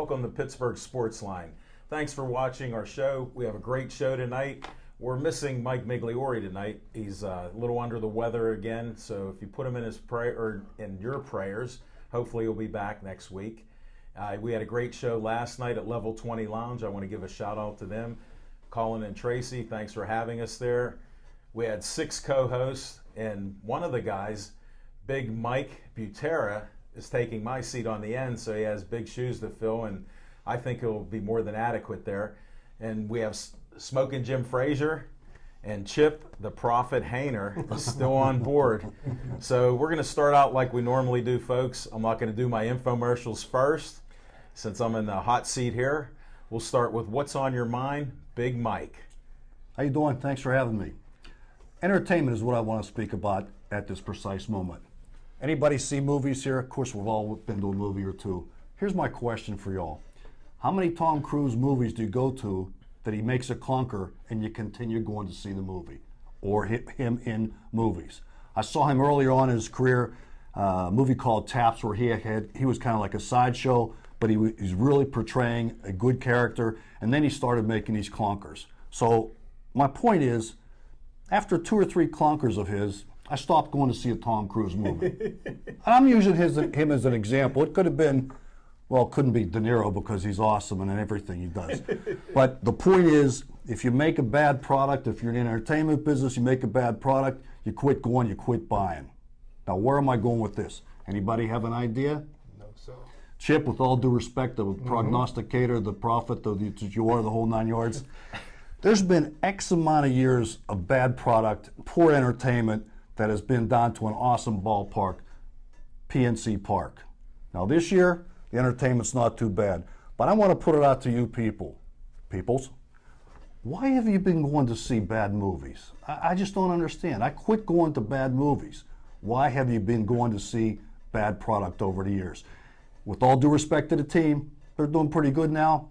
welcome to Pittsburgh Sportsline. Thanks for watching our show. We have a great show tonight. We're missing Mike Migliore tonight. He's a little under the weather again, so if you put him in his in your prayers, hopefully he'll be back next week. We had a great show last night at Level 20 Lounge. I want to give a shout out to them. Colin and Tracy, thanks for having us there. We had 6 co-hosts, and one of the guys, Big Mike Butera, is taking my seat on the end, so he has big shoes to fill, and I think he'll be more than adequate there. And we have Smoking Jim Frazier and Chip the Prophet Hayner is still on board. So we're going to start out like we normally do, folks. I'm not going to do my infomercials first since I'm in the hot seat here. We'll start with what's on your mind, Big Mike. How you doing? Thanks for having me. Entertainment is what I want to speak about at this precise moment. Anybody see movies here? Of course, we've all been to a movie or two. Here's my question for y'all. How many Tom Cruise movies do you go to that he makes a clunker and you continue going to see the movie or hit him in movies? I saw him earlier on in his career, a movie called Taps, where he was kind of like a sideshow, but he's really portraying a good character, and then he started making these clunkers. So my point is, after 2 or 3 clunkers of his, I stopped going to see a Tom Cruise movie. And I'm using him as an example. It could have been, well, it couldn't be De Niro because he's awesome and in everything he does. But the point is, if you make a bad product, if you're in the entertainment business, you make a bad product, you quit going, you quit buying. Now, where am I going with this? Anybody have an idea? No, sir. Chip, with all due respect, the prognosticator, the prophet, the whole 9 yards. There's been X amount of years of bad product, poor entertainment, that has been down to an awesome ballpark, PNC Park. Now this year, the entertainment's not too bad, but I want to put it out to you peoples. Why have you been going to see bad movies? I just don't understand. I quit going to bad movies. Why have you been going to see bad product over the years? With all due respect to the team, they're doing pretty good now.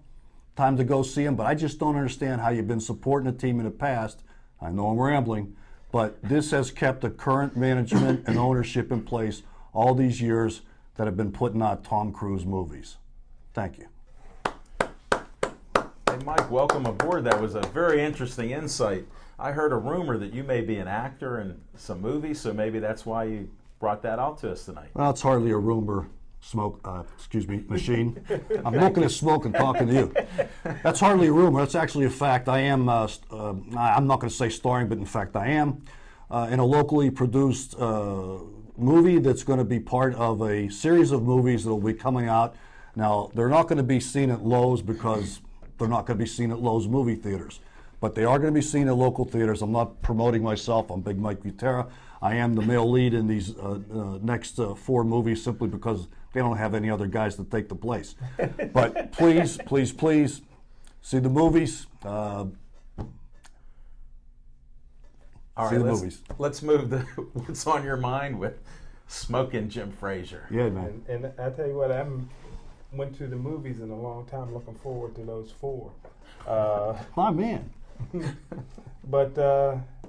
Time to go see them, but I just don't understand how you've been supporting the team in the past. I know I'm rambling, but this has kept the current management and ownership in place all these years that have been putting out Tom Cruise movies. Thank you. Hey, Mike, welcome aboard. That was a very interesting insight. I heard a rumor that you may be an actor in some movies, so maybe that's why you brought that out to us tonight. Well, it's hardly a rumor, machine. I'm looking at smoke and talking to you. That's hardly a rumor. That's actually a fact. I am, I'm not going to say starring, but in fact I am, in a locally produced movie that's going to be part of a series of movies that will be coming out. Now, they're not going to be seen at Lowe's because they're not going to be seen at Lowe's movie theaters, but they are going to be seen at local theaters. I'm not promoting myself. I'm Big Mike Butera. I am the male lead in these next 4 movies simply because they don't have any other guys to take the place. But please, please, please, see the movies. All right, let's move to what's on your mind with Smoking Jim Frazier. Yeah, man. And I tell you what, I haven't went to the movies in a long time. Looking forward to those 4. My man. But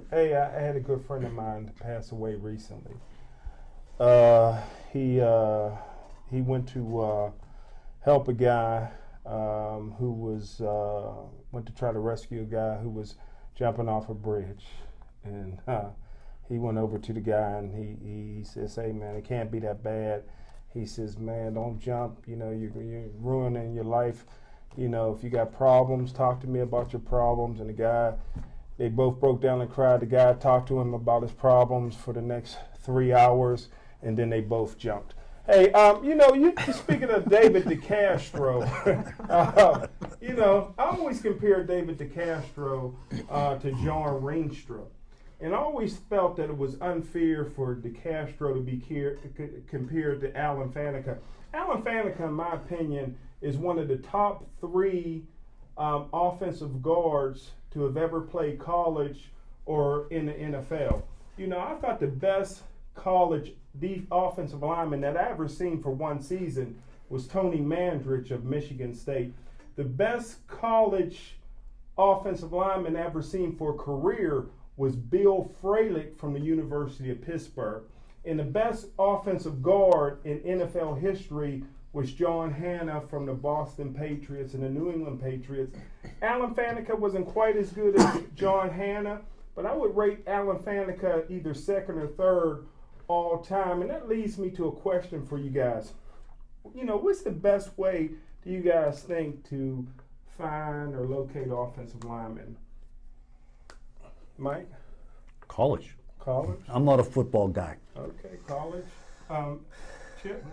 hey, I had a good friend of mine pass away recently. He went to help a guy who was went to try to rescue a guy who was jumping off a bridge, and he went over to the guy and he says, "Hey man, it can't be that bad." He says, "Man, don't jump. You know, you're ruining your life. You know, if you got problems, talk to me about your problems." And the guy, they both broke down and cried. The guy talked to him about his problems for the next 3 hours, and then they both jumped. Hey, you know, you speaking of David DeCastro, you know, I always compare David DeCastro to John Ringstra. And I always felt that it was unfair for DeCastro to be compared to Alan Faneca. Alan Faneca, in my opinion, is one of the top 3 offensive guards to have ever played college or in the NFL. You know, I thought the best college offensive lineman that I ever seen for one season was Tony Mandrich of Michigan State. The best college offensive lineman I ever seen for a career was Bill Fralick from the University of Pittsburgh. And the best offensive guard in NFL history was John Hanna from the Boston Patriots and the New England Patriots. Alan Faneca wasn't quite as good as John Hanna, but I would rate Alan Faneca either second or third all time. And that leads me to a question for you guys. What's the best way do you guys think to find or locate offensive linemen? Mike? College. College? I'm not a football guy. Okay, college. Chip?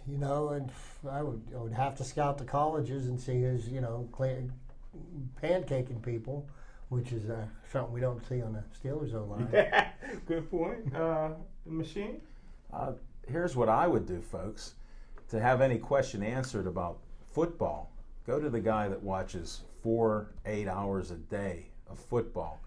And I would have to scout the colleges and see who's, pancaking people, which is something we don't see on the Steelers O-line. Yeah, good point. The machine? Here's what I would do, folks. To have any question answered about football, go to the guy that watches 4-8 hours a day of football.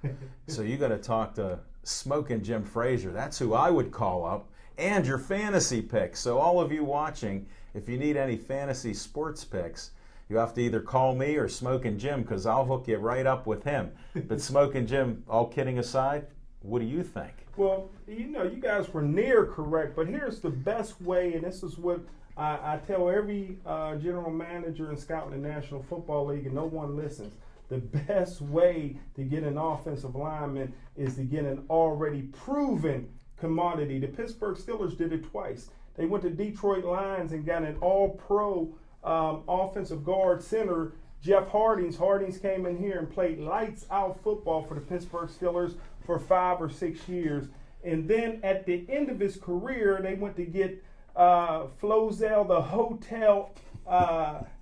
So you got to talk to Smoking Jim Frazier. That's who I would call up. And your fantasy picks. So all of you watching, if you need any fantasy sports picks, you have to either call me or Smoking Jim, because I'll hook you right up with him. But Smoking Jim, all kidding aside, what do you think? Well, you guys were near correct, but here's the best way, and this is what I tell every general manager and scout in the National Football League, and no one listens. The best way to get an offensive lineman is to get an already proven commodity. The Pittsburgh Steelers did it twice. They went to Detroit Lions and got an all-pro offensive guard center, Jeff Hardings. Hardings came in here and played lights-out football for the Pittsburgh Steelers for 5 or 6 years. And then at the end of his career, they went to get Flozell, the Hotel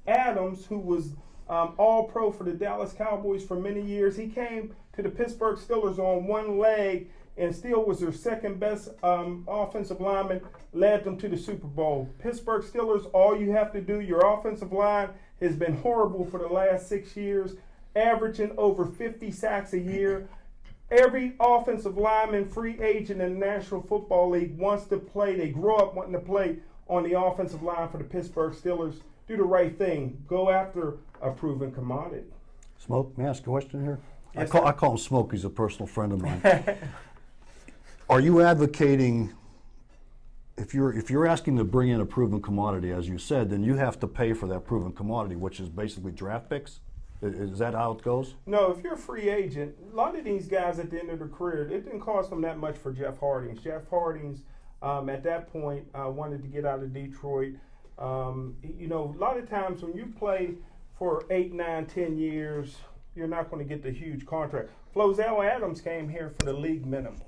Adams, who was all-pro for the Dallas Cowboys for many years. He came to the Pittsburgh Steelers on one leg and still was their second best offensive lineman, led them to the Super Bowl. Pittsburgh Steelers, all you have to do, your offensive line has been horrible for the last 6 years, averaging over 50 sacks a year. Every offensive lineman, free agent in the National Football League wants to play. They grow up wanting to play on the offensive line for the Pittsburgh Steelers. Do the right thing. Go after a proven commodity. Smoke, may I ask a question here? Yes, I call him Smoke. He's a personal friend of mine. Are you advocating, if you're asking to bring in a proven commodity, as you said, then you have to pay for that proven commodity, which is basically draft picks? Is that how it goes? No, if you're a free agent, a lot of these guys at the end of their career, it didn't cost them that much for Jeff Hardings. Jeff Hardings, at that point, wanted to get out of Detroit. A lot of times when you play for 8, 9, 10 years, you're not going to get the huge contract. Flozell Adams came here for the league minimum.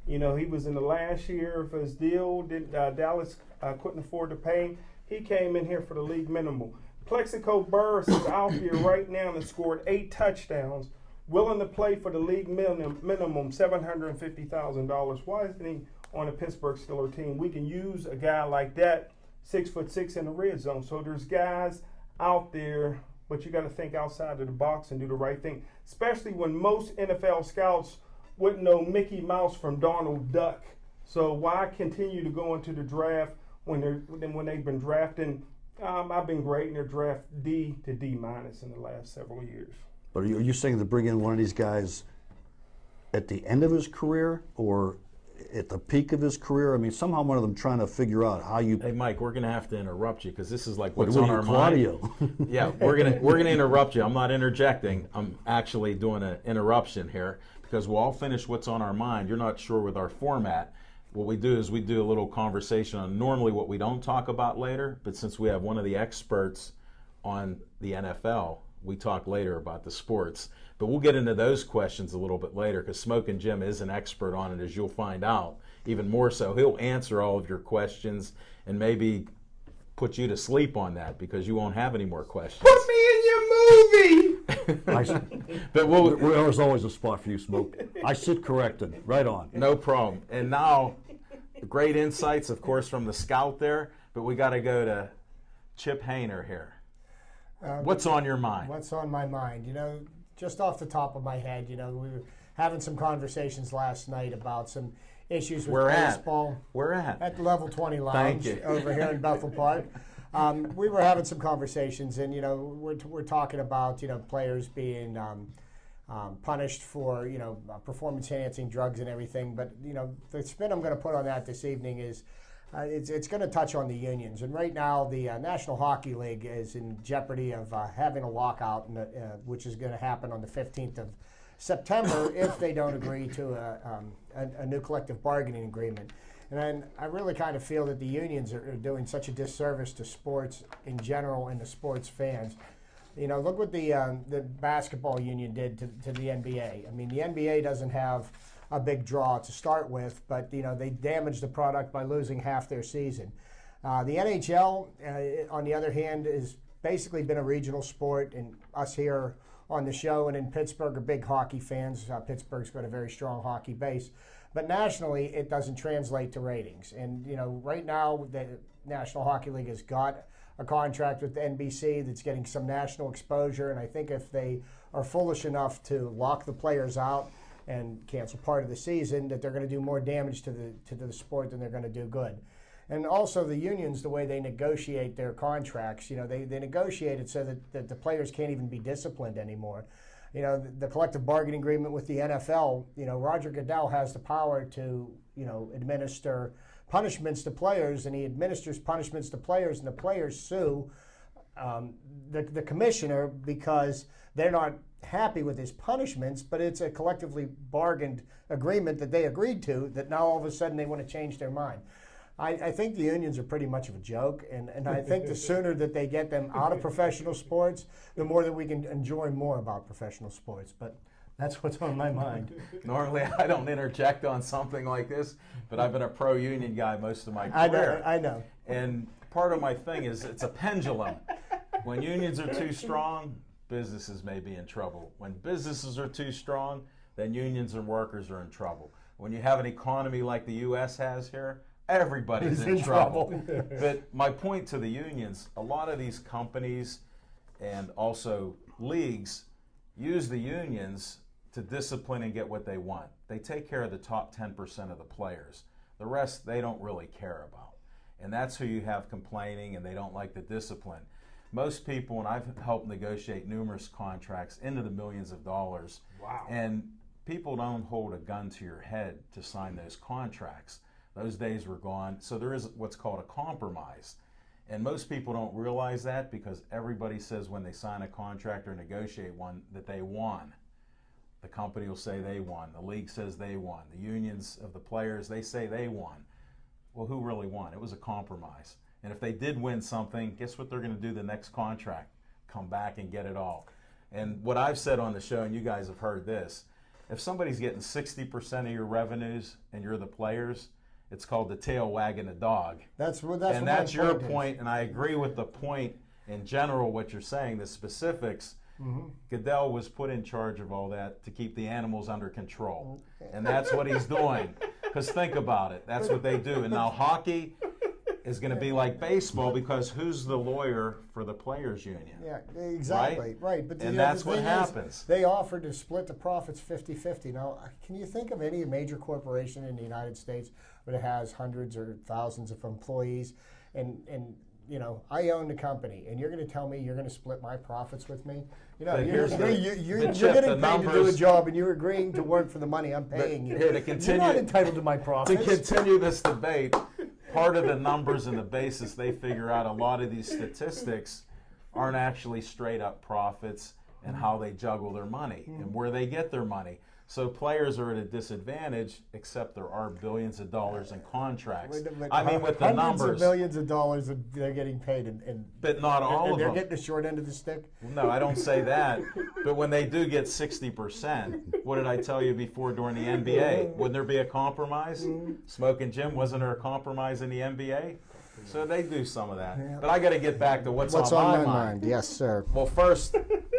He was in the last year of his deal. Dallas couldn't afford to pay him. He came in here for the league minimum. Plexico Burris is out here right now and scored 8 touchdowns, willing to play for the league minimum $750,000. Why isn't he on a Pittsburgh Steelers team? We can use a guy like that, 6'6" in the red zone. So there's guys out there, but you got to think outside of the box and do the right thing, especially when most NFL scouts wouldn't know Mickey Mouse from Donald Duck. So why continue to go into the draft when they've been drafting? I've been grading their draft D to D- in the last several years. But are you saying to bring in one of these guys at the end of his career or at the peak of his career? I mean, somehow one of them trying to figure out how you. Hey, Mike, we're going to have to interrupt you because this is like what's on our Claudio? mind. Yeah, we're gonna interrupt you. I'm not interjecting. I'm actually doing an interruption here because we'll all finish what's on our mind. You're not sure with our format. What we do is we do a little conversation on normally what we don't talk about later, but since we have one of the experts on the NFL, we talk later about the sports. But we'll get into those questions a little bit later because Smoking Jim is an expert on it, as you'll find out. Even more so, he'll answer all of your questions and maybe put you to sleep on that because you won't have any more questions. Put me in your movie! But there's always a spot for you, Smoke. I sit corrected. Right on. No problem. And now, great insights, of course, from the scout there, but we got to go to Chip Hayner here. What's on your mind? What's on my mind? Just off the top of my head, we were having some conversations last night about some issues with baseball. Where at? At the Level 20 Lounge over here in Bethel Park. We were having some conversations, and we're talking about players being punished for performance-enhancing drugs and everything. But the spin I'm going to put on that this evening is it's going to touch on the unions. And right now, the National Hockey League is in jeopardy of having a lockout, which is going to happen on the 15th of September if they don't agree to a new collective bargaining agreement. And I really kind of feel that the unions are doing such a disservice to sports in general and to sports fans. You know, look what the basketball union did to the NBA. I mean, the NBA doesn't have a big draw to start with, but, you know, they damaged the product by losing half their season. The NHL, on the other hand, has basically been a regional sport, and us here on the show and in Pittsburgh are big hockey fans. Pittsburgh's got a very strong hockey base. But nationally, it doesn't translate to ratings. And, you know, right now, the National Hockey League has got a contract with the NBC that's getting some national exposure, and I think if they are foolish enough to lock the players out and cancel part of the season, that they're going to do more damage to the sport than they're going to do good. And also the unions, the way they negotiate their contracts, you know, they negotiate it so that the players can't even be disciplined anymore. You know, the collective bargaining agreement with the NFL, you know, Roger Goodell has the power to, you know, administer punishments to players, and he administers punishments to players, and the players sue the commissioner because they're not happy with his punishments, but it's a collectively bargained agreement that they agreed to that now all of a sudden they want to change their mind. I think the unions are pretty much of a joke, and I think the sooner that they get them out of professional sports, the more that we can enjoy more about professional sports. But that's what's on my mind. Normally, I don't interject on something like this, but I've been a pro-union guy most of my career. I know. And part of my thing is it's a pendulum. When unions are too strong, businesses may be in trouble. When businesses are too strong, then unions and workers are in trouble. When you have an economy like the U.S. has here, everybody's in trouble. But my point to the unions, a lot of these companies and also leagues use the unions to discipline and get what they want. They take care of the top 10% of the players. The rest they don't really care about. And that's who you have complaining, and they don't like the discipline. Most people, and I've helped negotiate numerous contracts into the millions of dollars. Wow. And people don't hold a gun to your head to sign those contracts. Those days were gone. So there is what's called a compromise. And most people don't realize that because everybody says when they sign a contract or negotiate one that they won. The company will say they won. The league says they won. The unions of the players, they say they won. Well, who really won? It was a compromise. And if they did win something, guess what they're going to do the next contract? Come back and get it all. And what I've said on the show, and you guys have heard this, if somebody's getting 60% of your revenues and you're the players, it's called the tail wagging the dog. That's your point, and I agree with the point in general, what you're saying, the specifics. Mm-hmm. Goodell was put in charge of all that to keep the animals under control. Okay. And that's what he's doing. Because think about it, that's what they do. And now hockey is going to be like baseball because who's the lawyer for the players' union? Yeah, exactly. Right. But and that's what happens. They offered to split the profits 50-50. Now, can you think of any major corporation in the United States that has hundreds or thousands of employees and you know, I own the company, and you're going to tell me you're going to split my profits with me? You know, you're getting paid to do a job, and you're agreeing to work for the money I'm paying you. Here, to continue, you're not entitled to my profits. To continue this debate, part of the numbers and the basis they figure out, a lot of these statistics aren't actually straight up profits and how they juggle their money and where they get their money. So players are at a disadvantage, except there are billions of dollars in contracts. I mean, with the numbers. Hundreds of millions of dollars they're getting paid. But not all of them. They're getting the short end of the stick? No, I don't say that. But when they do get 60%, what did I tell you before during the NBA? Wouldn't there be a compromise? Smoking Jim, wasn't there a compromise in the NBA? So they do some of that. Yeah. But I got to get back to what's on my mind. Yes, sir. Well, first,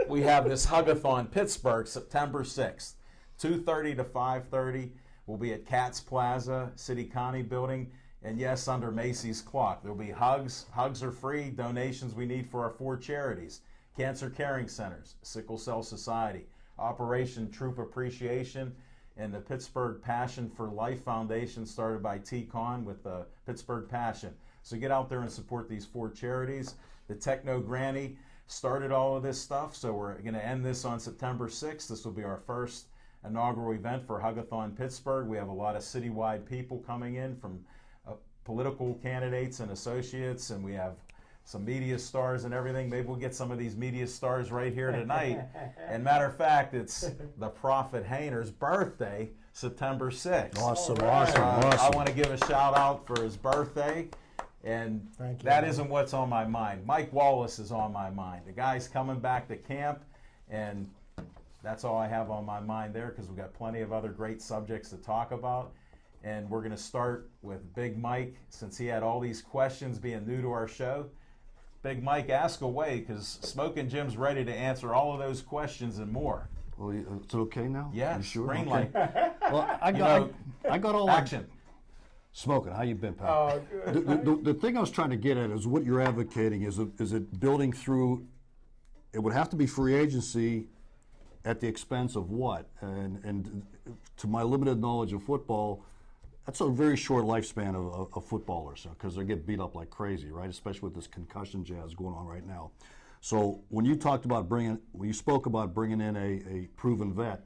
we have this Hug-a-thon Pittsburgh, September 6th. 2:30 to 5:30. We'll be at Katz Plaza, City County Building, and yes, under Macy's clock. There'll be hugs. Hugs are free. Donations we need for our 4 charities: Cancer Caring Centers, Sickle Cell Society, Operation Troop Appreciation, and the Pittsburgh Passion for Life Foundation, started by T. Con with the Pittsburgh Passion. So get out there and support these 4 charities. The Techno Granny started all of this stuff, so we're going to end this on September 6th. This will be our first inaugural event for Hug-a-thon Pittsburgh. We have a lot of citywide people coming in from political candidates and associates, and we have some media stars and everything. Maybe we'll get some of these media stars right here tonight. And matter of fact, it's the Prophet Hayner's birthday, September 6th. Awesome, All right. awesome, awesome. I want to give a shout out for his birthday. And Thank you, that Mike. isn't what's on my mind. Mike Wallace is on my mind. The guy's coming back to camp, and that's all I have on my mind there, because we've got plenty of other great subjects to talk about. And we're going to start with Big Mike, since he had all these questions being new to our show. Big Mike, ask away, because Smoking Jim's ready to answer all of those questions and more. Well, it's okay now? Yes, You sure? green Okay. light. Well, I know, got all Action. Smoking, how you been, pal? The thing I was trying to get at is what you're advocating. Is it building through? It would have to be free agency at the expense of what? And to my limited knowledge of football, that's a very short lifespan of footballers, because they get beat up like crazy, right? Especially with this concussion jazz going on right now. So when you spoke about bringing in a proven vet,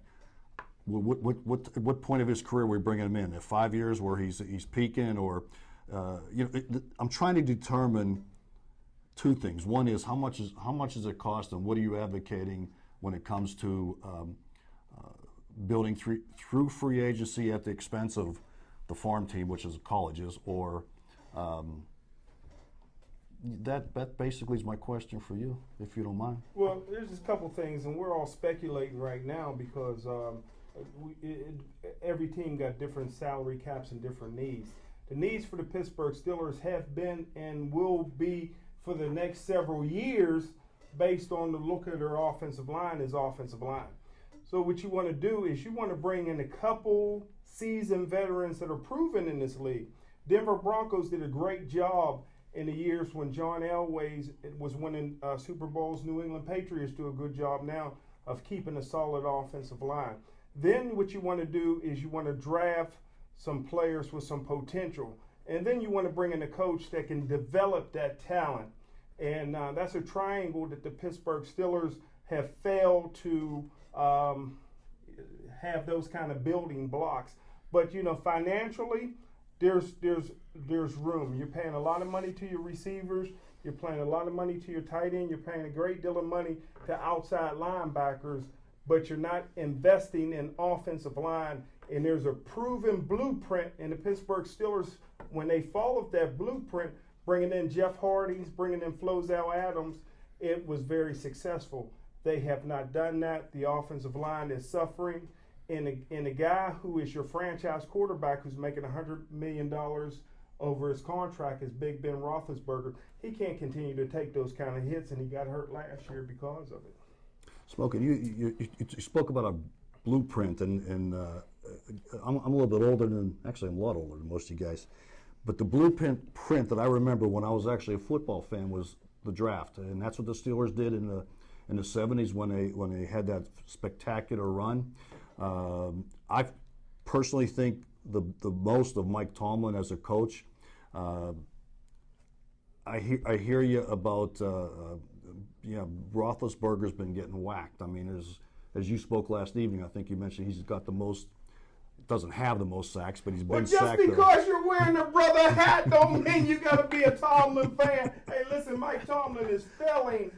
what point of his career are we bringing him in? At 5 years where he's peaking, or I'm trying to determine two things. One is how much does it cost, and what are you advocating when it comes to building through free agency at the expense of the farm team, which is colleges, or that basically is my question for you, if you don't mind. Well, there's just a couple things, and we're all speculating right now because every team got different salary caps and different needs. The needs for the Pittsburgh Steelers have been and will be for the next several years, based on the look of their offensive line, is offensive line. So what you want to do is you want to bring in a couple seasoned veterans that are proven in this league. Denver Broncos did a great job in the years when John Elway was winning Super Bowls. New England Patriots do a good job now of keeping a solid offensive line. Then what you want to do is you want to draft some players with some potential. And then you want to bring in a coach that can develop that talent. And that's a triangle that the Pittsburgh Steelers have failed to have those kind of building blocks. But, financially, there's room. You're paying a lot of money to your receivers. You're paying a lot of money to your tight end. You're paying a great deal of money to outside linebackers, but you're not investing in offensive line. And there's a proven blueprint in the Pittsburgh Steelers. When they followed that blueprint, bringing in Jeff Hardy's, bringing in Flozell Adams, it was very successful. They have not done that. The offensive line is suffering. And a guy who is your franchise quarterback, who's making $100 million over his contract, is Big Ben Roethlisberger. He can't continue to take those kind of hits, and he got hurt last year because of it. Smoking, you spoke about a blueprint, and I'm a little bit older than, actually I'm a lot older than most of you guys, but the blueprint that I remember when I was actually a football fan was the draft, and that's what the Steelers did in the 70s when they had that spectacular run. I personally think the most of Mike Tomlin as a coach. I hear you about Roethlisberger's been getting whacked. I mean, as you spoke last evening, I think you mentioned he's got the most. Doesn't have the most sacks, but he's been sacked. Well, just because you're wearing a brother hat don't mean you got to be a Tomlin fan. Hey, listen, Mike Tomlin is failing.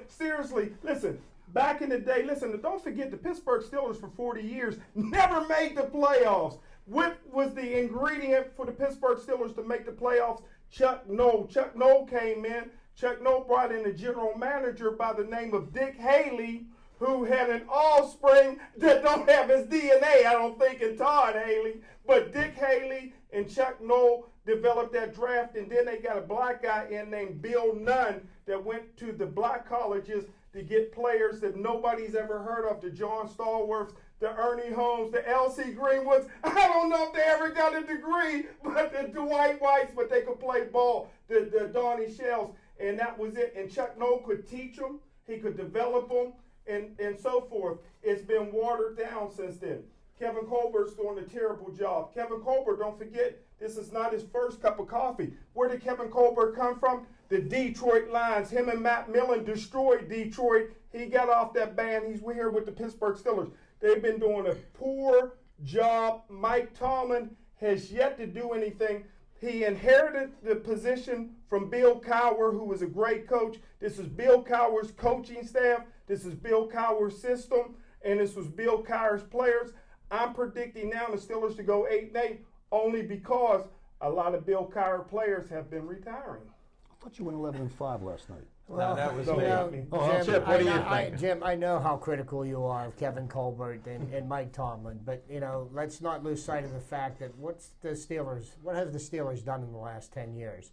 Seriously, listen. Back in the day, listen, don't forget the Pittsburgh Steelers for 40 years never made the playoffs. What was the ingredient for the Pittsburgh Steelers to make the playoffs? Chuck Noll. Chuck Noll came in. Chuck Noll brought in a general manager by the name of Dick Haley, who had an offspring that don't have his DNA, I don't think, in Todd Haley. But Dick Haley and Chuck Noll developed that draft, and then they got a black guy in named Bill Nunn that went to the black colleges to get players that nobody's ever heard of, the John Stallworths, the Ernie Holmes, the L.C. Greenwoods. I don't know if they ever got a degree, but the Dwight Whites, but they could play ball, the Donnie Shells, and that was it. And Chuck Noll could teach them, he could develop them, and so forth. It's been watered down since then. Kevin Colbert's doing a terrible job. Kevin Colbert, don't forget, this is not his first cup of coffee. Where did Kevin Colbert come from? The Detroit Lions. Him and Matt Millen destroyed Detroit. He got off that band. He's here with the Pittsburgh Steelers. They've been doing a poor job. Mike Tomlin has yet to do anything. He inherited the position from Bill Cowher, who was a great coach. This is Bill Cowher's coaching staff. This is Bill Cowher's system, and this was Bill Cowher's players. I'm predicting now the Steelers to go 8-8 only because a lot of Bill Cowher players have been retiring. I thought you went 11-5 last night. Well, that was me. Jim, Chip, what do you think? Jim, I know how critical you are of Kevin Colbert and Mike Tomlin, but let's not lose sight of the fact that what have the Steelers done in the last 10 years?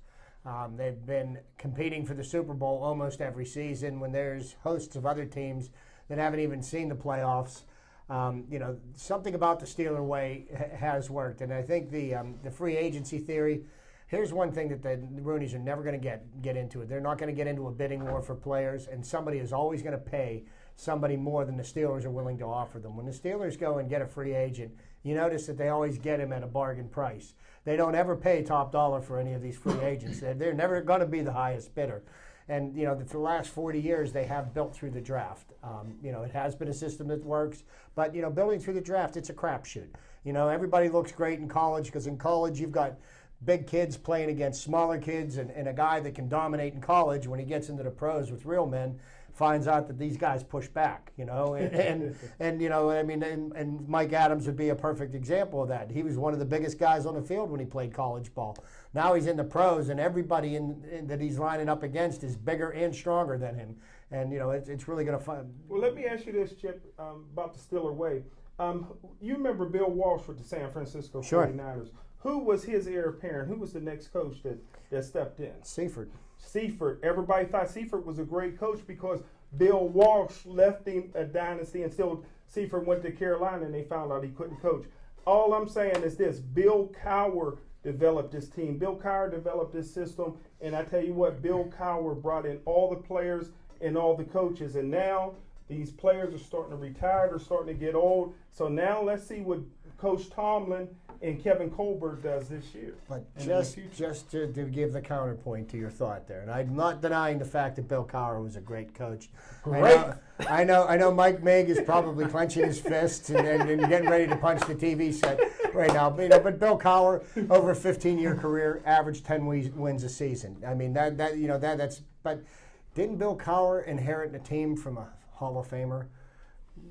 They've been competing for the Super Bowl almost every season when there's hosts of other teams that haven't even seen the playoffs. Something about the Steeler way has worked, and I think the free agency theory. Here's one thing that the Roonies are never going to get into it. They're not going to get into a bidding war for players, and somebody is always going to pay somebody more than the Steelers are willing to offer them. When the Steelers go and get a free agent, you notice that they always get him at a bargain price. They don't ever pay top dollar for any of these free agents. They're never going to be the highest bidder. And, for the last 40 years, they have built through the draft. It has been a system that works, but, building through the draft, it's a crapshoot. Everybody looks great in college because in college you've got big kids playing against smaller kids, and a guy that can dominate in college when he gets into the pros with real men finds out that these guys push back, and Mike Adams would be a perfect example of that. He was one of the biggest guys on the field when he played college ball. Now he's in the pros, and everybody that he's lining up against is bigger and stronger than him, and it's really going to fun. Well, let me ask you this, Chip, about the Steeler way. You remember Bill Walsh with the San Francisco 49ers. Who was his heir apparent? Who was the next coach that stepped in? Seifert. Everybody thought Seifert was a great coach because Bill Walsh left him a dynasty, and still Seifert went to Carolina and they found out he couldn't coach. All I'm saying is this: Bill Cowher developed this team. Bill Cowher developed this system, and I tell you what, Bill Cowher brought in all the players and all the coaches, and now these players are starting to retire. They're starting to get old. So now let's see what Coach Tomlin and Kevin Colbert does this year. But just to give the counterpoint to your thought there, and I'm not denying the fact that Bill Cowher was a great coach. Great. I know Mike Mig is probably clenching his fists and getting ready to punch the TV set right now. But Bill Cowher, over a 15-year career, averaged 10 wins a season. I mean that's. But didn't Bill Cowher inherit a team from a Hall of Famer?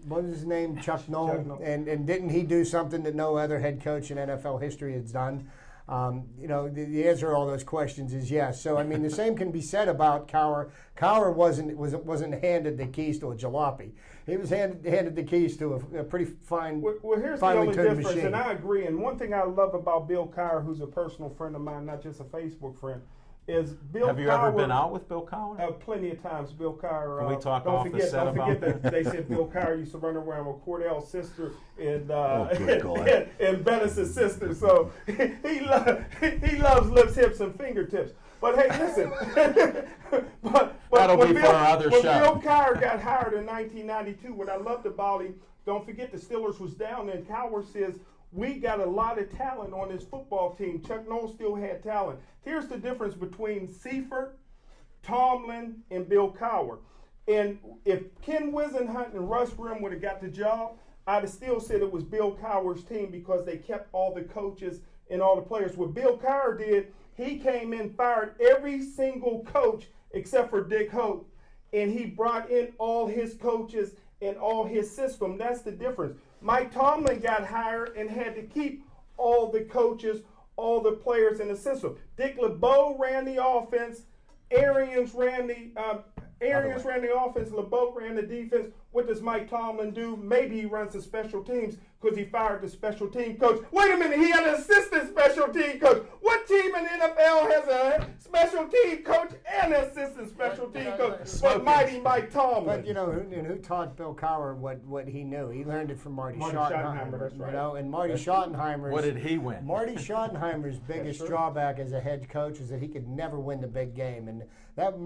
What was his name? Chuck Noll. And didn't he do something that no other head coach in NFL history has done? The answer to all those questions is yes. So, the same can be said about Cowher. Cowher wasn't handed the keys to a jalopy. He was handed the keys to a pretty fine, well, here's the only difference, machine. And I agree. And one thing I love about Bill Cowher, who's a personal friend of mine, not just a Facebook friend, is Bill Cowher. Have you ever been out with Bill Cowher? Plenty of times. Bill Cowher. Can we talk off the set about Don't forget that they said Bill Cowher used to run around with Cordell's sister and Bennett's sister. So he loves lips, hips, and fingertips. But hey, listen. but that'll be for our other show. When Bill Cowher got hired in 1992, what I loved about him, don't forget the Steelers was down, and Cowher says, we got a lot of talent on this football team. Chuck Noll still had talent. Here's the difference between Seifert, Tomlin, and Bill Cowher. And if Ken Wisenhunt and Russ Grimm would have got the job, I'd have still said it was Bill Cowher's team because they kept all the coaches and all the players. What Bill Cowher did, he came in, fired every single coach except for Dick Hope, and he brought in all his coaches and all his system. That's the difference. Mike Tomlin got hired and had to keep all the coaches, all the players in the system. Dick LeBeau ran the offense. Arians ran the offense. LeBeau ran the defense. What does Mike Tomlin do? Maybe he runs the special teams because he fired the special team coach. Wait a minute, he had an assistant special team coach. What team in the NFL has a special team coach and an assistant special team coach? But mighty Mike Tomlin. But who taught Bill Cowher what he knew? He learned it from Marty Schottenheimer. That's right. And Marty Schottenheimer's. What did he win? Marty Schottenheimer's biggest drawback as a head coach is that he could never win the big game, and that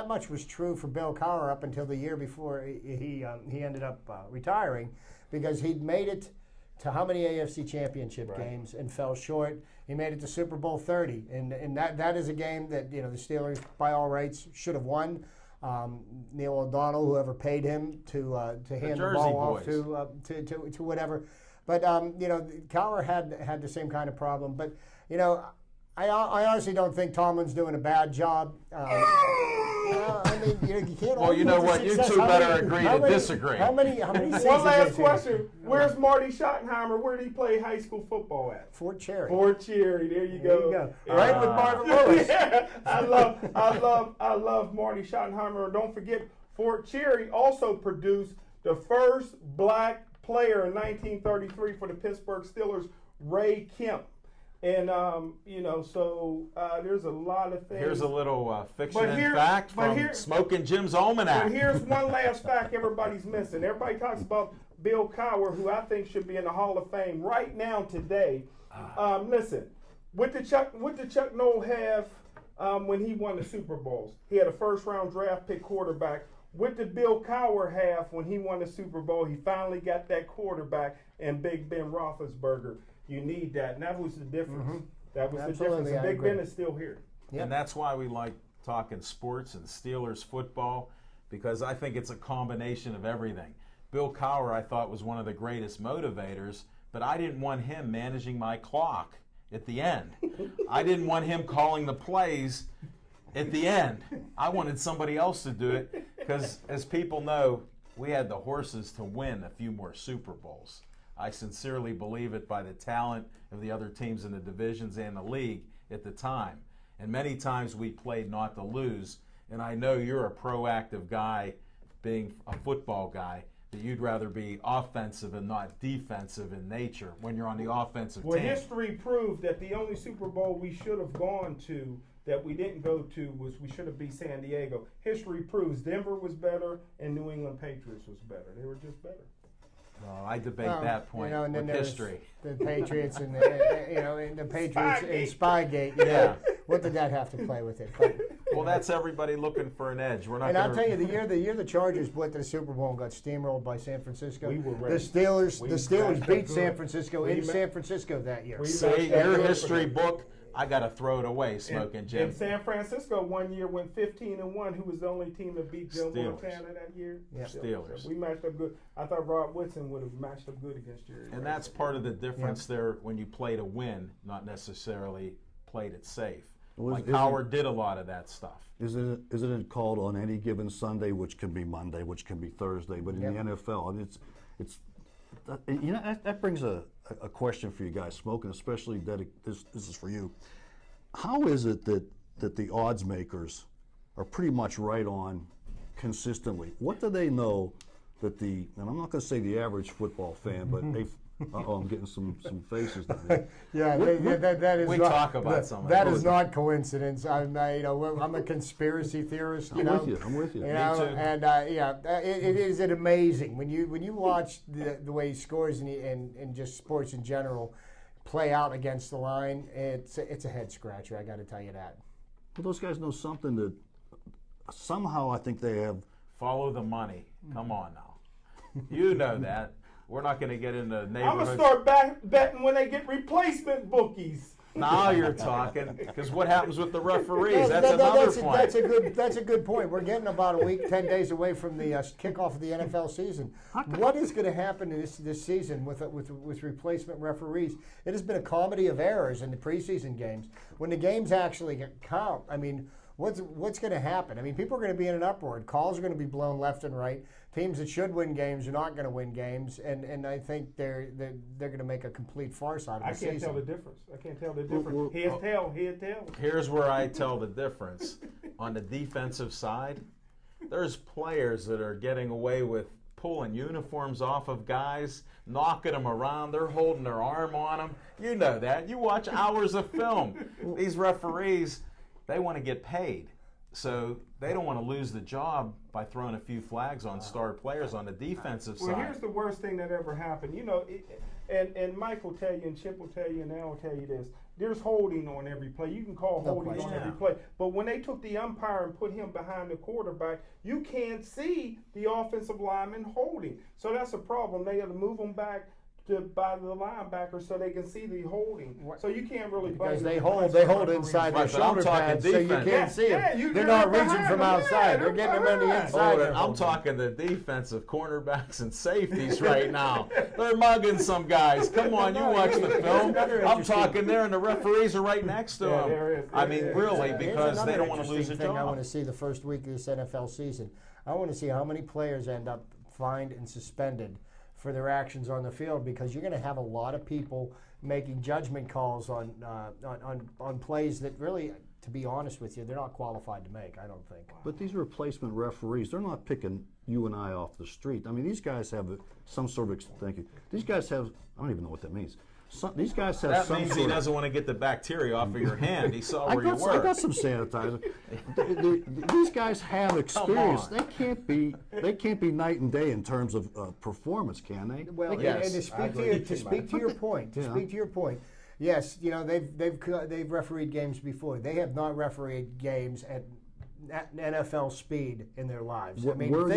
much was true for Bill Cowher up until the year before he ended up retiring, because he'd made it to how many AFC Championship games and fell short. He made it to Super Bowl 30, and that is a game that the Steelers by all rights should have won. Neil O'Donnell, whoever paid him to hand the ball off to whatever. But Cowher had the same kind of problem. But I honestly don't think Tomlin's doing a bad job. I mean, you can't. Well, you know what? You two better agree to disagree. How many seasons? One last question. Where's Marty Schottenheimer? Where did he play high school football at? Fort Cherry. Fort Cherry. There you go. Right with Marvin Lewis. Yeah, I love Marty Schottenheimer. Don't forget, Fort Cherry also produced the first black player in 1933 for the Pittsburgh Steelers, Ray Kemp. And, so there's a lot of things. Here's a little fiction and fact from Smoking Jim's Almanac. But here's one last fact everybody's missing. Everybody talks about Bill Cowher, who I think should be in the Hall of Fame right now today. Listen, what did Chuck Noll have when he won the Super Bowls? He had a first-round draft pick quarterback. What did Bill Cowher have when he won the Super Bowl? He finally got that quarterback and Big Ben Roethlisberger. You need that, and that was the difference. Mm-hmm. That was Absolutely, the difference. And Big Ben is still here. Yep. And that's why we like talking sports and Steelers football, because I think it's a combination of everything. Bill Cowher, I thought, was one of the greatest motivators, but I didn't want him managing my clock at the end. I didn't want him calling the plays at the end. I wanted somebody else to do it, because as people know, we had the horses to win a few more Super Bowls. I sincerely believe it by the talent of the other teams in the divisions and the league at the time. And many times we played not to lose. And I know you're a proactive guy, being a football guy, that you'd rather be offensive and not defensive in nature when you're on the offensive well, team. Well, history proved that the only Super Bowl we should have gone to that we didn't go to was we should have beat San Diego. History proves Denver was better and New England Patriots was better. They were just better. Well, I debate that point and then with history. The Patriots and the Patriots and Spygate. Yeah. What did that have to play with it? Well, that's everybody looking for an edge. We're not. And I'll tell you, the year the Chargers went to the Super Bowl and got steamrolled by San Francisco, we were the Steelers beat San Francisco in San Francisco that year. Say your history book. I got to throw it away, Smoking Jim. And San Francisco one year went 15-1. Who was the only team that beat Joe Montana that year? Yeah. Steelers. We matched up good. I thought Rod Woodson would have matched up good against Jerry. And that's part of the difference there when you play to win, not necessarily played it safe. Like Howard did a lot of that stuff. Isn't it called on any given Sunday, which can be Monday, which can be Thursday, but in the NFL, and that brings a question for you guys, Smoking, especially this is for you. How is it that the odds makers are pretty much right on consistently? What do they know that and I'm not going to say the average football fan, but I'm getting some faces down there. Yeah, that is. We not, talk about some of that. Is not coincidence. I'm a conspiracy theorist. I'm with you. Me too. And it is amazing when you watch the way scores and just sports in general play out against the line. It's a head scratcher. I got to tell you that. Well, those guys know something that somehow I think they have. Follow the money. Come on now. You know that. We're not going to get into neighborhoods. I'm going to start betting when they get replacement bookies. Now you're talking, because what happens with the referees? That's another point. That's a good point. We're getting about a week, 10 days away from the kickoff of the NFL season. What is going to happen this season with replacement referees? It has been a comedy of errors in the preseason games. When the games actually count, I mean, what's going to happen? I mean, people are going to be in an uproar. Calls are going to be blown left and right. Teams that should win games are not going to win games, and I think they're going to make a complete farce out of the season. I can't tell the difference. Head tail. Here's where I tell the difference. On the defensive side, there's players that are getting away with pulling uniforms off of guys, knocking them around. They're holding their arm on them. You know that. You watch hours of film. These referees, they want to get paid. So they don't want to lose the job by throwing a few flags on star players on the defensive side. Well, here's the worst thing that ever happened. And Mike will tell you, and Chip will tell you, and Al will tell you this. There's holding on every play. You can call holding on every play. But when they took the umpire and put him behind the quarterback, you can't see the offensive lineman holding. So that's a problem. They got to move him back by the linebacker so they can see the holding. So you can't really Because blame they the hold referees. inside their Right, but I'm shoulder talking pads, so you defense. can't see Yeah, them. you They're do not it reaching behind from them. outside. Yeah, They're getting them on the behind. inside. Hold it. I'm talking the defensive cornerbacks and safeties right now. They're mugging some guys. Come on, you watch the film. another I'm interesting- talking there, and the referees are right next to them. there is. I mean, really, Here's because another they don't want to lose interesting their thing I want job. to see the first week of this NFL season. I want to see how many players end up fined and suspended for their actions on the field, because you're going to have a lot of people making judgment calls on plays that really, to be honest with you, they're not qualified to make, I don't think. But these replacement referees, they're not picking you and I off the street. I mean, these guys have some sort of, thank you. These guys have, I don't even know what that means. These guys have That some means sort he of, doesn't want to get the bacteria off of your hand. He saw where you I were. got some sanitizer. These guys have experience. on. They can't be night and day in terms of performance, can they? Well, Yes. and to speak to your point, yes, you know they've refereed games before. They have not refereed games at NFL speed in their lives. I mean, Where are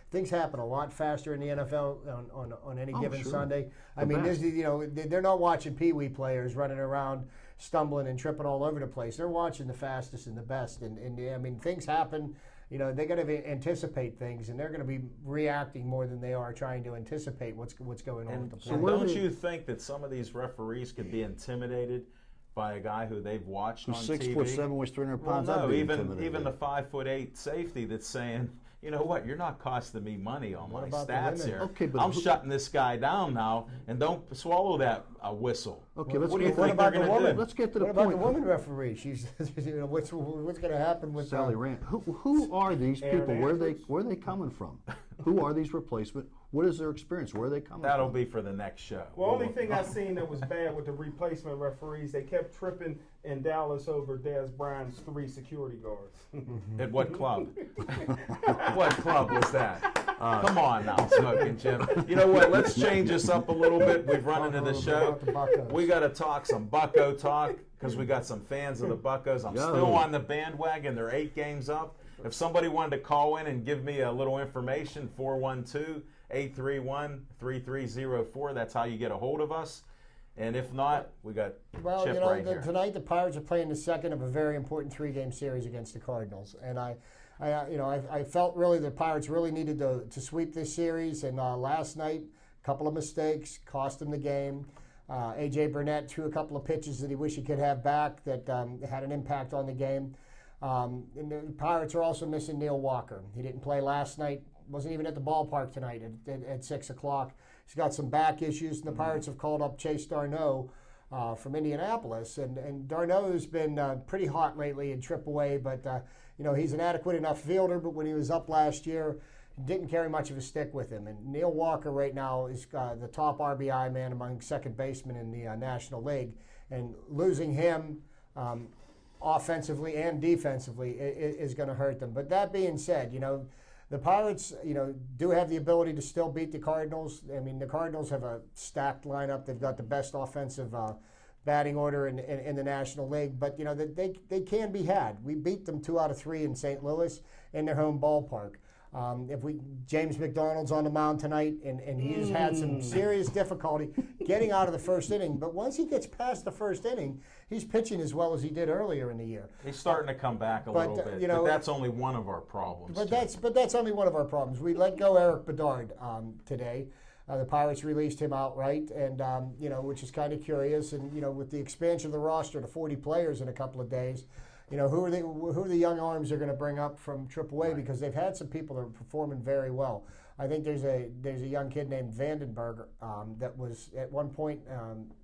things happen a lot faster in the NFL on any given sure. Sunday. I The mean, best. they're not watching peewee players running around stumbling and tripping all over the place. They're watching the fastest and the best. And I mean, things happen. You know, they got to anticipate things, and they're going to be reacting more than they are trying to anticipate what's going on with the play. And don't you think that some of these referees could be intimidated by a guy who they've watched on Who's TV? 6'7", weighs 300 Well, pounds? no, I'd be even intimidated. the 5'8" safety that's saying, you know what, you're not costing me money on my about the stats women? here. Okay, but I'm who- shutting this guy down now, and don't swallow that whistle. Okay, let's What do you get- think they're about the going to woman? do? Let's get to the What about point. the woman referee? She's, you know, what's going to happen with Sally Rand. Who are these people? Aaron Where are they coming from? Who are these replacement? What is their experience? Where are they coming That'll from? be for the next show. Well, only thing I seen that was bad with the replacement referees, they kept tripping in Dallas over Des Bryant's 3 security guards. At what club? What club was that? Come on now, Smoking Jim. You know what? Let's change this up a little bit. We've run into the show. About the Buccos. We got to talk some Bucco talk because we got some fans of the Buccos. I'm still on the bandwagon. They're 8 games up. If somebody wanted to call in and give me a little information, 412-831-3304. That's how you get a hold of us. And if not, we got Well, Chip you know, right here. tonight the Pirates are playing the second of a very important 3-game series against the Cardinals, and I felt really the Pirates really needed to sweep this series. And last night, a couple of mistakes cost them the game. A.J. Burnett threw a couple of pitches that he wished he could have back that had an impact on the game. And the Pirates are also missing Neil Walker. He didn't play last night. Wasn't even at the ballpark tonight at 6 o'clock. He's got some back issues, and the Pirates have called up Chase Darno from Indianapolis. And Darno has been pretty hot lately in AAA, but he's an adequate enough fielder. But when he was up last year, he didn't carry much of a stick with him. And Neil Walker right now is the top RBI man among second basemen in the National League. And losing him offensively and defensively is going to hurt them. But that being said, the Pirates, do have the ability to still beat the Cardinals. I mean, the Cardinals have a stacked lineup. They've got the best offensive batting order in the National League. But, they can be had. We beat them 2 out of 3 in St. Louis in their home ballpark. James McDonald's on the mound tonight, and he has had some serious difficulty getting out of the first inning. But once he gets past the first inning, he's pitching as well as he did earlier in the year. He's starting to come back a little bit, but that's only one of our problems. But that's only one of our problems. We let go Eric Bedard today. The Pirates released him outright, and which is kind of curious. And with the expansion of the roster to 40 players in a couple of days. Who are the young arms they're going to bring up from AAA? Right. Because they've had some people that are performing very well. I think there's a young kid named Vandenberg that was at one point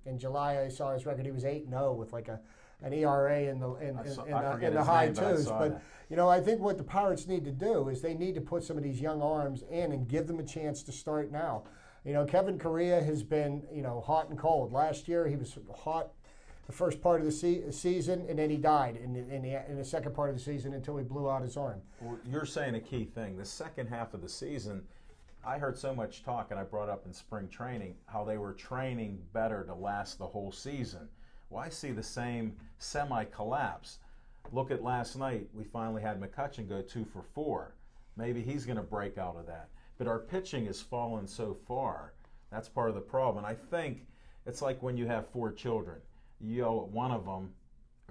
in July. I saw his record. He was 8-0 with like an ERA in the high 2s. But I think what the Pirates need to do is they need to put some of these young arms in and give them a chance to start now. Kevin Correa has been hot and cold. Last year he was hot the first part of the season, and then he died in the second part of the season until he blew out his arm. Well, you're saying a key thing. The second half of the season, I heard so much talk, and I brought up in spring training, how they were training better to last the whole season. Well, I see the same semi-collapse. Look at last night. We finally had McCutchen go 2 for 4. Maybe he's going to break out of that. But our pitching has fallen so far That's part of the problem. And I think it's like when you have 4 children. You yell at one of them,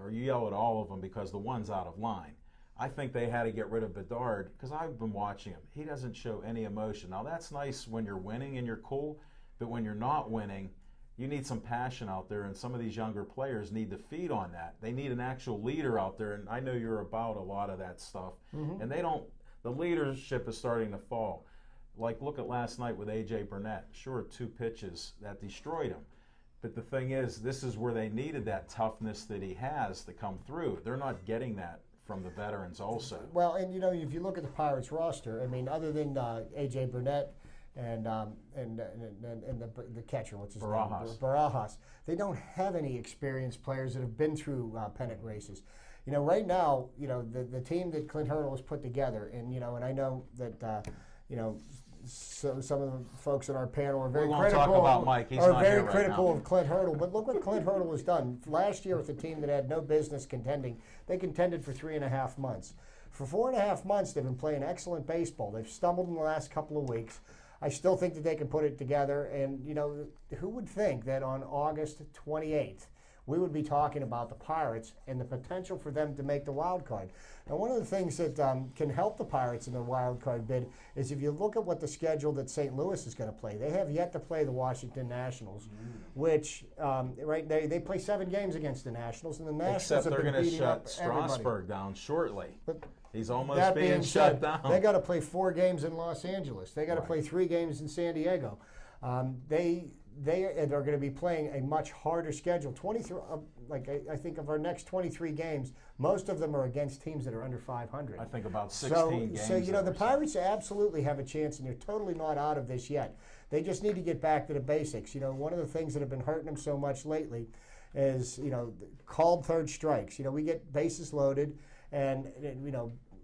or you yell at all of them because the one's out of line. I think they had to get rid of Bedard because I've been watching him. He doesn't show any emotion. Now, that's nice when you're winning and you're cool, but when you're not winning, you need some passion out there, and some of these younger players need to feed on that. They need an actual leader out there, and I know you're about a lot of that stuff. And they don't, the leadership is starting to fall. Like, look at last night with A.J. Burnett. Sure, 2 pitches that destroyed him. But the thing is, this is where they needed that toughness that he has to come through. They're not getting that from the veterans also. Well, and if you look at the Pirates roster, I mean, other than A.J. Burnett and the catcher, what's his name? Barajas. They don't have any experienced players that have been through pennant races. Right now, the team that Clint Hurdle has put together, and I know that some of the folks on our panel are very critical. Talk about Mike. He's not here right now. Of Clint Hurdle. But look what Clint Hurdle has done. Last year with a team that had no business contending, they contended for 3.5 months. For 4.5 months, they've been playing excellent baseball. They've stumbled in the last couple of weeks. I still think that they can put it together. And, who would think that on August 28th, we would be talking about the Pirates and the potential for them to make the wild card. Now, one of the things that can help the Pirates in the wild card bid is if you look at what the schedule that St. Louis is going to play. They have yet to play the Washington Nationals, which they play 7 games against the Nationals, and the Nationals Except have they're been going to beating shut up Strasburg everybody. down shortly. But he's almost that being shut down. They got to play 4 games in Los Angeles. They got to play 3 games in San Diego. They are going to be playing a much harder schedule. 23, I think of our next 23 games, most of them are against teams that are under 500. I think about 16 games. So the Pirates absolutely have a chance, and they're totally not out of this yet. They just need to get back to the basics. One of the things that have been hurting them so much lately is, called third strikes. We get bases loaded, and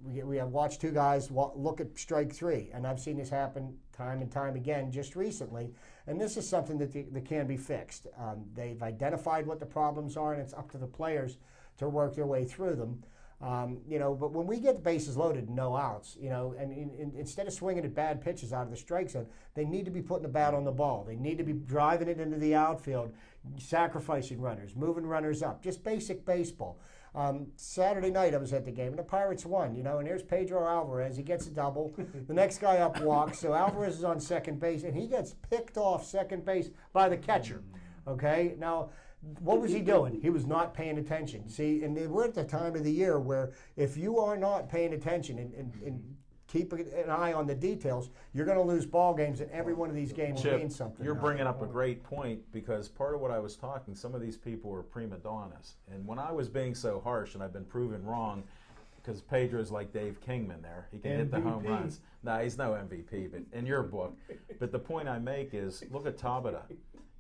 we have watched 2 guys look at strike 3, and I've seen this happen time and time again just recently. And this is something that can be fixed. They've identified what the problems are, and it's up to the players to work their way through them. But when we get the bases loaded and no outs, and instead of swinging at bad pitches out of the strike zone, they need to be putting the bat on the ball. They need to be driving it into the outfield, sacrificing runners, moving runners up, just basic baseball. Saturday night I was at the game, and the Pirates won, and there's Pedro Alvarez. He gets a double. The next guy up walks, so Alvarez is on second base, and he gets picked off second base by the catcher. Okay? Now, what was he doing? He was not paying attention. See, and we're at the time of the year where if you are not paying attention and keep an eye on the details, you're going to lose ball games, and every one of these games means something. You're bringing up a great point, because part of what I was talking, some of these people were prima donnas. And when I was being so harsh, and I've been proven wrong, because Pedro's like Dave Kingman there. He can hit the home runs. No, he's no MVP, but in your book. But the point I make is, look at Tabata.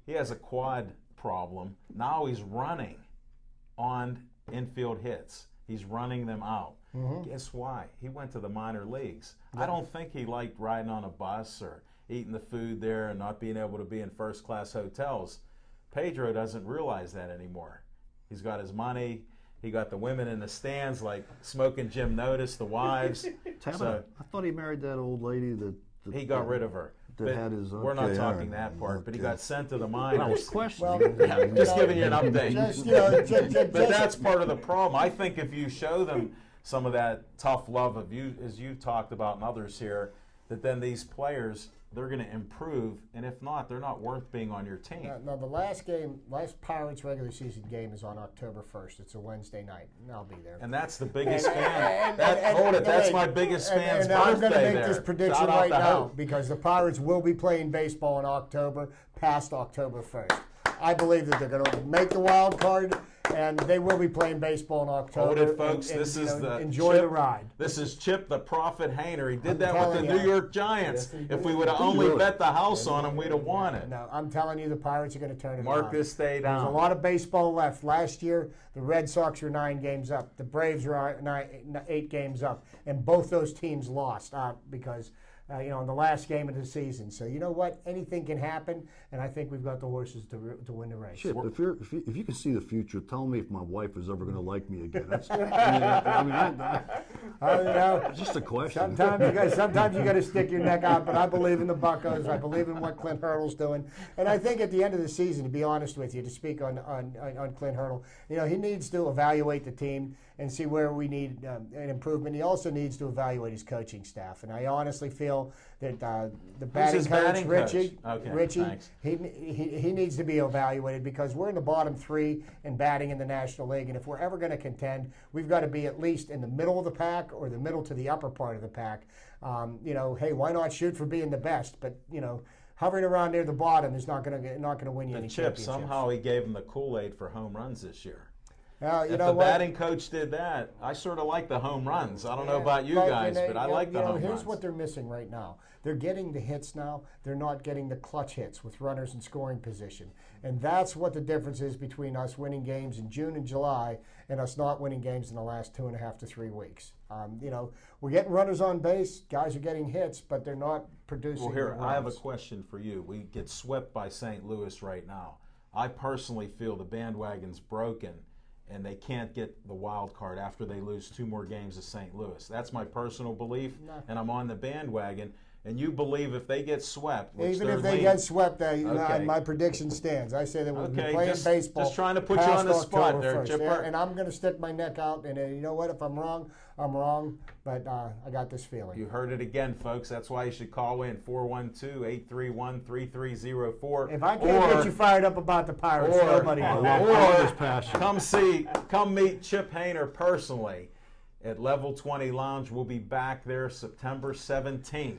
He has a quad problem. Now he's running on infield hits. He's running them out. Guess why? He went to the minor leagues. I don't think he liked riding on a bus or eating the food there and not being able to be in first-class hotels. Pedro doesn't realize that anymore. He's got his money. He got the women in the stands, like smoking Jim Notice, the wives. I thought he married that old lady that he got rid of her. We're not talking that part, but he got sent to the minors. I was questioning. Just giving you an update. But that's part of the problem. I think if you show them some of that tough love of you, as you've talked about and others here, that then these players, they're going to improve, and if not, they're not worth being on your team. Now the last Pirates regular season game is on October 1st. It's a Wednesday night, and I'll be there. And that's the biggest fan. That's my biggest fan's birthday. I'm going to make there. this prediction right now, because the Pirates will be playing baseball in October, past October 1st. I believe that they're going to make the wild card, and they will be playing baseball in October. Hold it, folks. And, this is enjoy Chip, the ride. This is Chip the Prophet Hainer. He did that with the New York Giants. If we would have only bet the house on him, we'd have won it. No, I'm telling you, the Pirates are going to turn it around. Mark this day down. There's a lot of baseball left. Last year, the Red Sox were 9 games up. The Braves were 8 games up, and both those teams lost because. In the last game of the season. So you know what? Anything can happen, and I think we've got the horses to win the race. Chip, if you can see the future, tell me if my wife is ever going to like me again. Just a question. Sometimes you got to stick your neck out, but I believe in the Buccos. I believe in what Clint Hurdle's doing, and I think at the end of the season, to be honest with you, to speak on Clint Hurdle, he needs to evaluate the team and see where we need an improvement. He also needs to evaluate his coaching staff, and I honestly feel that the batting coach, Richie, he needs to be evaluated because we're in the bottom 3 in batting in the National League, and if we're ever going to contend, we've got to be at least in the middle of the pack or the middle to the upper part of the pack. Hey, why not shoot for being the best? But hovering around near the bottom is not going to win you any championships. Somehow he gave him the Kool-Aid for home runs this year. If the batting coach did that, I sort of like the home runs. I don't know about you guys, but I like the home runs. Here's what they're missing right now. They're getting the hits now. They're not getting the clutch hits with runners in scoring position. And that's what the difference is between us winning games in June and July and us not winning games in the last 2.5 to 3 weeks. We're getting runners on base. Guys are getting hits, but they're not producing. Well, here, I have a question for you. We get swept by St. Louis right now. I personally feel the bandwagon's broken and they can't get the wild card after they lose 2 more games to St. Louis. That's my personal belief, and I'm on the bandwagon. And you believe if they get swept, even if they get swept, my prediction stands. I say that we'll be playing baseball. Just trying to put you on the spot there, Chipper. And I'm going to stick my neck out. And you know what? If I'm wrong, I'm wrong. But I got this feeling. You heard it again, folks. That's why you should call in 412-831-3304. If I can't get you fired up about the Pirates, nobody will. Come meet Chip Hayner personally at Level 20 Lounge. We'll be back there September 17th.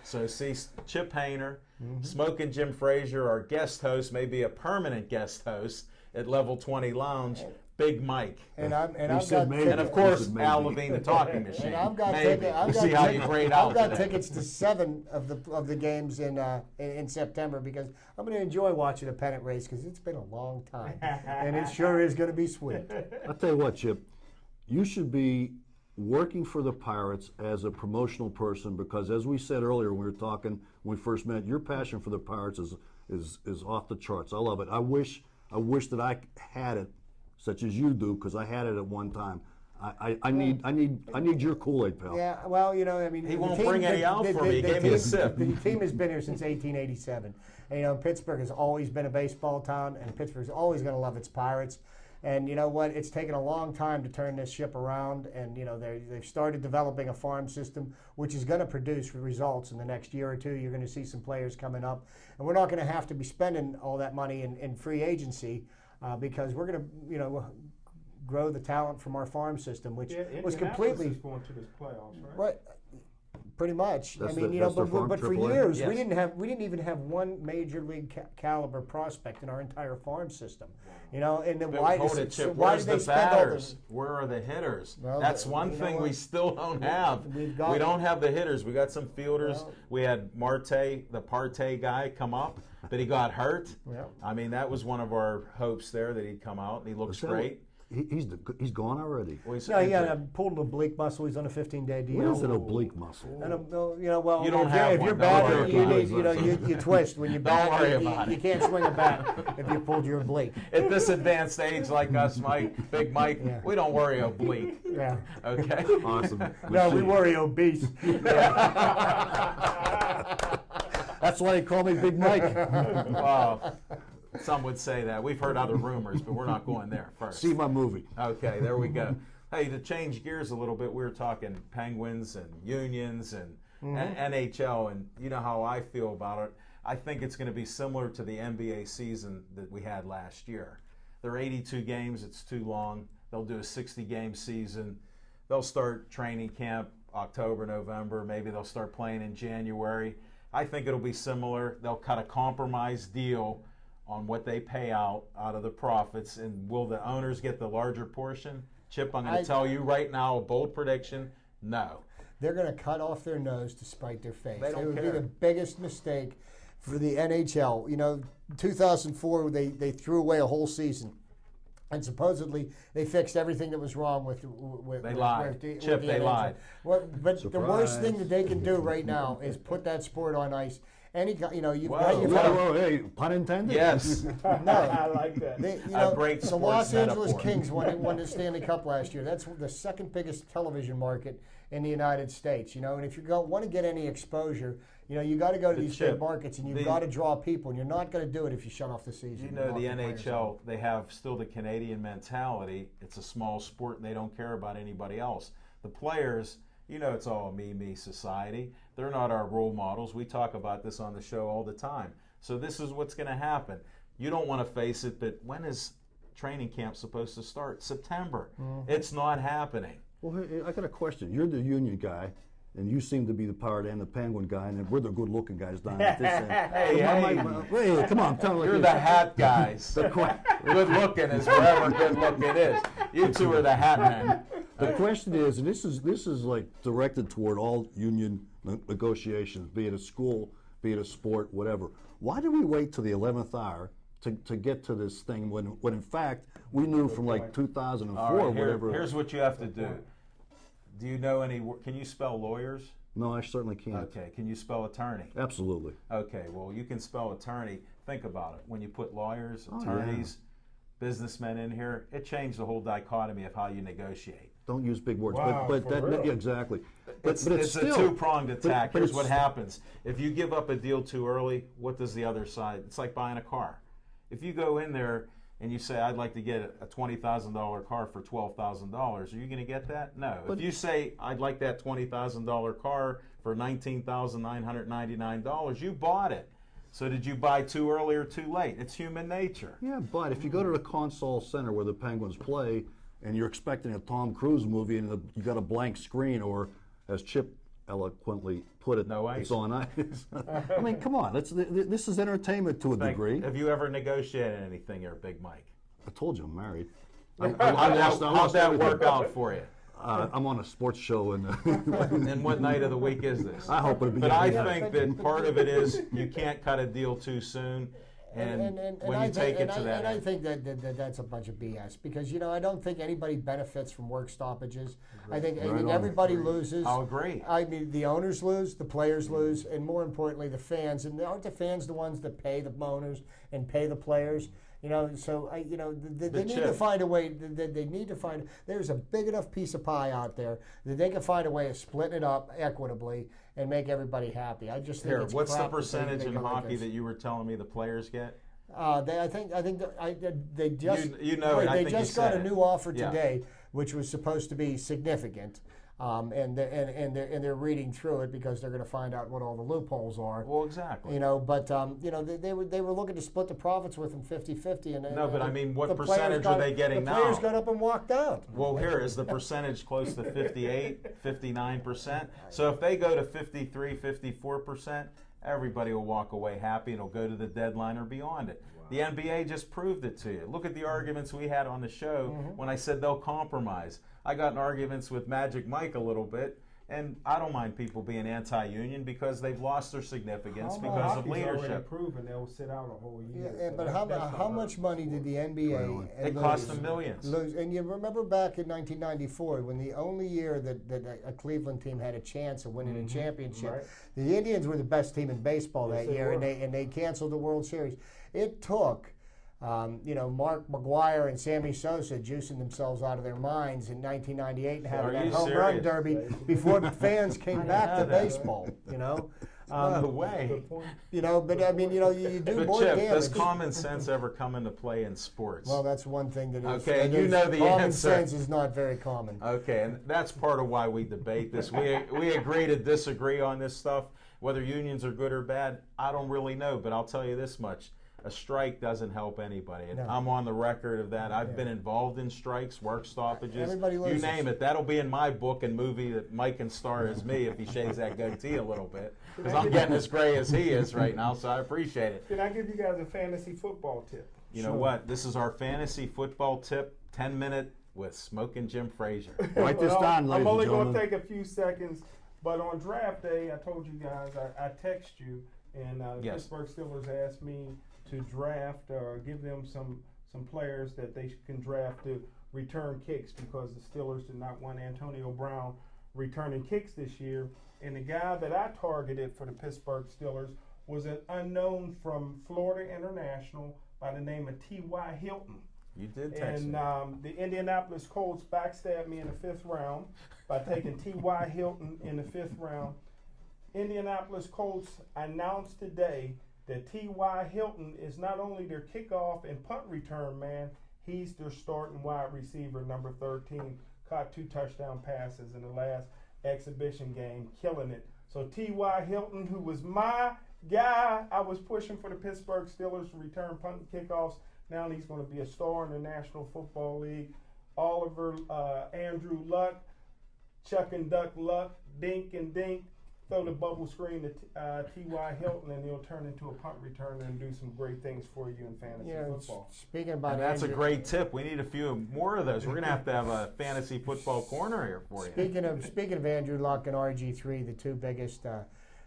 So see Chip Hayner, Smokin' Jim Frazier, our guest host, maybe a permanent guest host at Level 20 Lounge, Big Mike. And of course Al Levine, the talking machine. And I've got tickets to 7 of the games in September because I'm going to enjoy watching the pennant race because it's been a long time, and it sure is going to be sweet. I'll tell you what, Chip, you should be working for the Pirates as a promotional person because, as we said earlier when we were talking when we first met, your passion for the Pirates is off the charts. I love it. I wish that I had it, such as you do, because I had it at one time. I need your Kool-Aid, pal. Yeah, well, he won't bring any out for me. He gave me a sip. The team has been here since 1887. And, Pittsburgh has always been a baseball town, and Pittsburgh's always going to love its Pirates. And you know what? It's taken a long time to turn this ship around, and they've started developing a farm system which is going to produce results in the next year or two. You're going to see some players coming up, and we're not going to have to be spending all that money in free agency because we're going to, grow the talent from our farm system, which was completely going to this playoffs, right? Pretty much. But for years we didn't even have one major league caliber prospect in our entire farm system. And then why did they spend all this? Where are the hitters? Well, that's one thing we still don't have. We don't have the hitters. We got some fielders. Well, we had Marte, the Partey guy, come up, but he got hurt. Well, that was one of our hopes there that he'd come out and he looks great. He's gone already. Well, he pulled an oblique muscle. He's on a 15-day deal. What is an oblique muscle? And you don't have if you're batting, you twist when you bat. You can't swing a bat if you pulled your oblique. At this advanced age like us, Big Mike, we don't worry oblique. Yeah. Okay. Awesome. We worry obese. That's why they call me Big Mike. Wow. Some would say that. We've heard other rumors, but we're not going there first. See my movie. Okay, there we go. Hey, to change gears a little bit, we were talking Penguins and Unions and NHL, and you know how I feel about it. I think it's going to be similar to the NBA season that we had last year. There are 82 games. It's too long. They'll do a 60-game season. They'll start training camp October, November. Maybe they'll start playing in January. I think it'll be similar. They'll cut a compromise deal on what they pay out of the profits, and will the owners get the larger portion? Chip, I'm going to tell you right now, a bold prediction, no. They're going to cut off their nose to spite their face. They don't It would care. be the biggest mistake for the NHL. 2004, they threw away a whole season. And supposedly they fixed everything that was wrong with They lied. Chip, they lied. But the worst thing that they can do right now is put that sport on ice you've Whoa. got your Whoa, hey, pun intended? Yes. I like that. A great the sports Los Angeles metaphor. Kings won the Stanley Cup last year. That's the second biggest television market in the United States. And if you want to get any exposure, you got to go to these big markets, and you've got to draw people, and you're not going to do it if you shut off the season. The NHL, they have still the Canadian mentality. It's a small sport, and they don't care about anybody else. The players, it's all me society. They're not our role models. We talk about this on the show all the time. So this is what's going to happen. You don't want to face it, but when is training camp supposed to start? September. It's not happening. Well, hey, I got a question. You're the Union guy, and you seem to be the Pirate and the Penguin guy, and we're the good-looking guys down at this end. Hey, come on, tell me. You're the hat guys. Good looking is wherever good looking is. You two are the hat men. The question is, and this is like directed toward all union negotiations, be it a school, be it a sport, whatever. Why do we wait till the 11th hour to get to this thing when in fact we knew from like 2004 or whatever? Here's what you have to do. Do you know can you spell lawyers? No, I certainly can't. Okay, can you spell attorney? Absolutely. Okay, well, you can spell attorney. Think about it. When you put lawyers, attorneys, businessmen in here, it changed the whole dichotomy of how you negotiate. Don't use big words, Wow, but that, yeah, exactly. But it's a two-pronged attack. But Here's what happens. If you give up a deal too early, what does the other side? It's like buying a car. If you go in there and you say, I'd like to get a $20,000 car for $12,000, are you going to get that? No. But if you say, I'd like that $20,000 car for $19,999, you bought it. So did you buy too early or too late? It's human nature. Yeah, but if you go to the Consol Center where the Penguins play and you're expecting a Tom Cruise movie and you got a blank screen, or as Chip eloquently put it, no ice. It's on ice. I mean, come on. This is entertainment to a degree. Have you ever negotiated anything here, Big Mike? I told you I'm married. How'd that work out for you? I'm on a sports show. And what night of the week is this? I hope it'll be. But I think that part of it is you can't cut a deal too soon. And when you take it to that, and I think that that's a bunch of BS, because I don't think anybody benefits from work stoppages. I think everybody loses. I'll agree. I mean, the owners lose, the players lose, and more importantly, the fans. And aren't the fans the ones that pay the owners and pay the players? So they need to find a way. They need to find. There's a big enough piece of pie out there that they can find a way of splitting it up equitably and make everybody happy. I just think it's what's the crap percentage that in go like hockey this. that you were telling me the players get? I think they just I think just you got said a new offer today, which was supposed to be significant. And they're reading through it because they're going to find out what all the loopholes are. Well, exactly. But they were looking to split the profits with them 50-50. And but I mean, what percentage are they getting now? The players got up and walked out. Well, here is the percentage close to 58, 59%. So if they go to 53, 54%, everybody will walk away happy and will go to the deadline or beyond it. Wow. The NBA just proved it to you. Look at the arguments we had on the show when I said they'll compromise. I got in arguments with Magic Mike a little bit, and I don't mind people being anti-union because they've lost their significance because of leadership. Proven they'll sit out a whole year. Yeah, but how much money did the NBA it cost them millions. Lose? And you remember back in 1994 when the only year that a Cleveland team had a chance of winning a championship, the Indians were the best team in baseball that year, and they canceled the World Series. It took Mark McGwire and Sammy Sosa juicing themselves out of their minds in 1998 and having that home run derby before the fans came back to baseball. No way. But I mean, you do more Chip, damage. does common sense ever come into play in sports? Well, that's one thing that is. Okay, and you know the common answer. sense is not very common. Okay, and that's part of why we debate this. We agree to disagree on this stuff. Whether unions are good or bad, I don't really know, but I'll tell you this much. A strike doesn't help anybody. And I'm on the record of that. I've been involved in strikes, work stoppages. Everybody loses. You name it. That'll be in my book and movie that Mike can star as me if he shaves that goatee a little bit. Because I'm getting as gray as he is right now, so I appreciate it. Can I give you guys a fantasy football tip? You know what? This is our fantasy football tip, 10-minute with Smoking Jim Frazier. Write this down, ladies I'm only and going gentlemen. to take a few seconds, but on draft day, I told you guys, I text you, and Yes. Pittsburgh Steelers asked me to draft or give them some players that they can draft to return kicks, because the Steelers did not want Antonio Brown returning kicks this year. And the guy that I targeted for the Pittsburgh Steelers was an unknown from Florida International by the name of T.Y. Hilton. You did text me. And the Indianapolis Colts backstabbed me in the 5th round by taking T.Y. Hilton in the 5th round. Indianapolis Colts announced today that T.Y. Hilton is not only their kickoff and punt return man, he's their starting wide receiver, number 13. Caught 2 touchdown passes in the last exhibition game, killing it. So T.Y. Hilton, who was my guy, I was pushing for the Pittsburgh Steelers to return punt and kickoffs. Now he's going to be a star in the National Football League. Oliver, Andrew Luck, Chuck and Duck Luck, Dink and Dink. Throw the bubble screen to T.Y. Hilton, and he'll turn into a punt returner and do some great things for you in fantasy football. Speaking about And that's Andrew, a great tip. We need a few more of those. We're going to have a fantasy football corner here for you. Speaking of Andrew Luck and RG3, the 2 biggest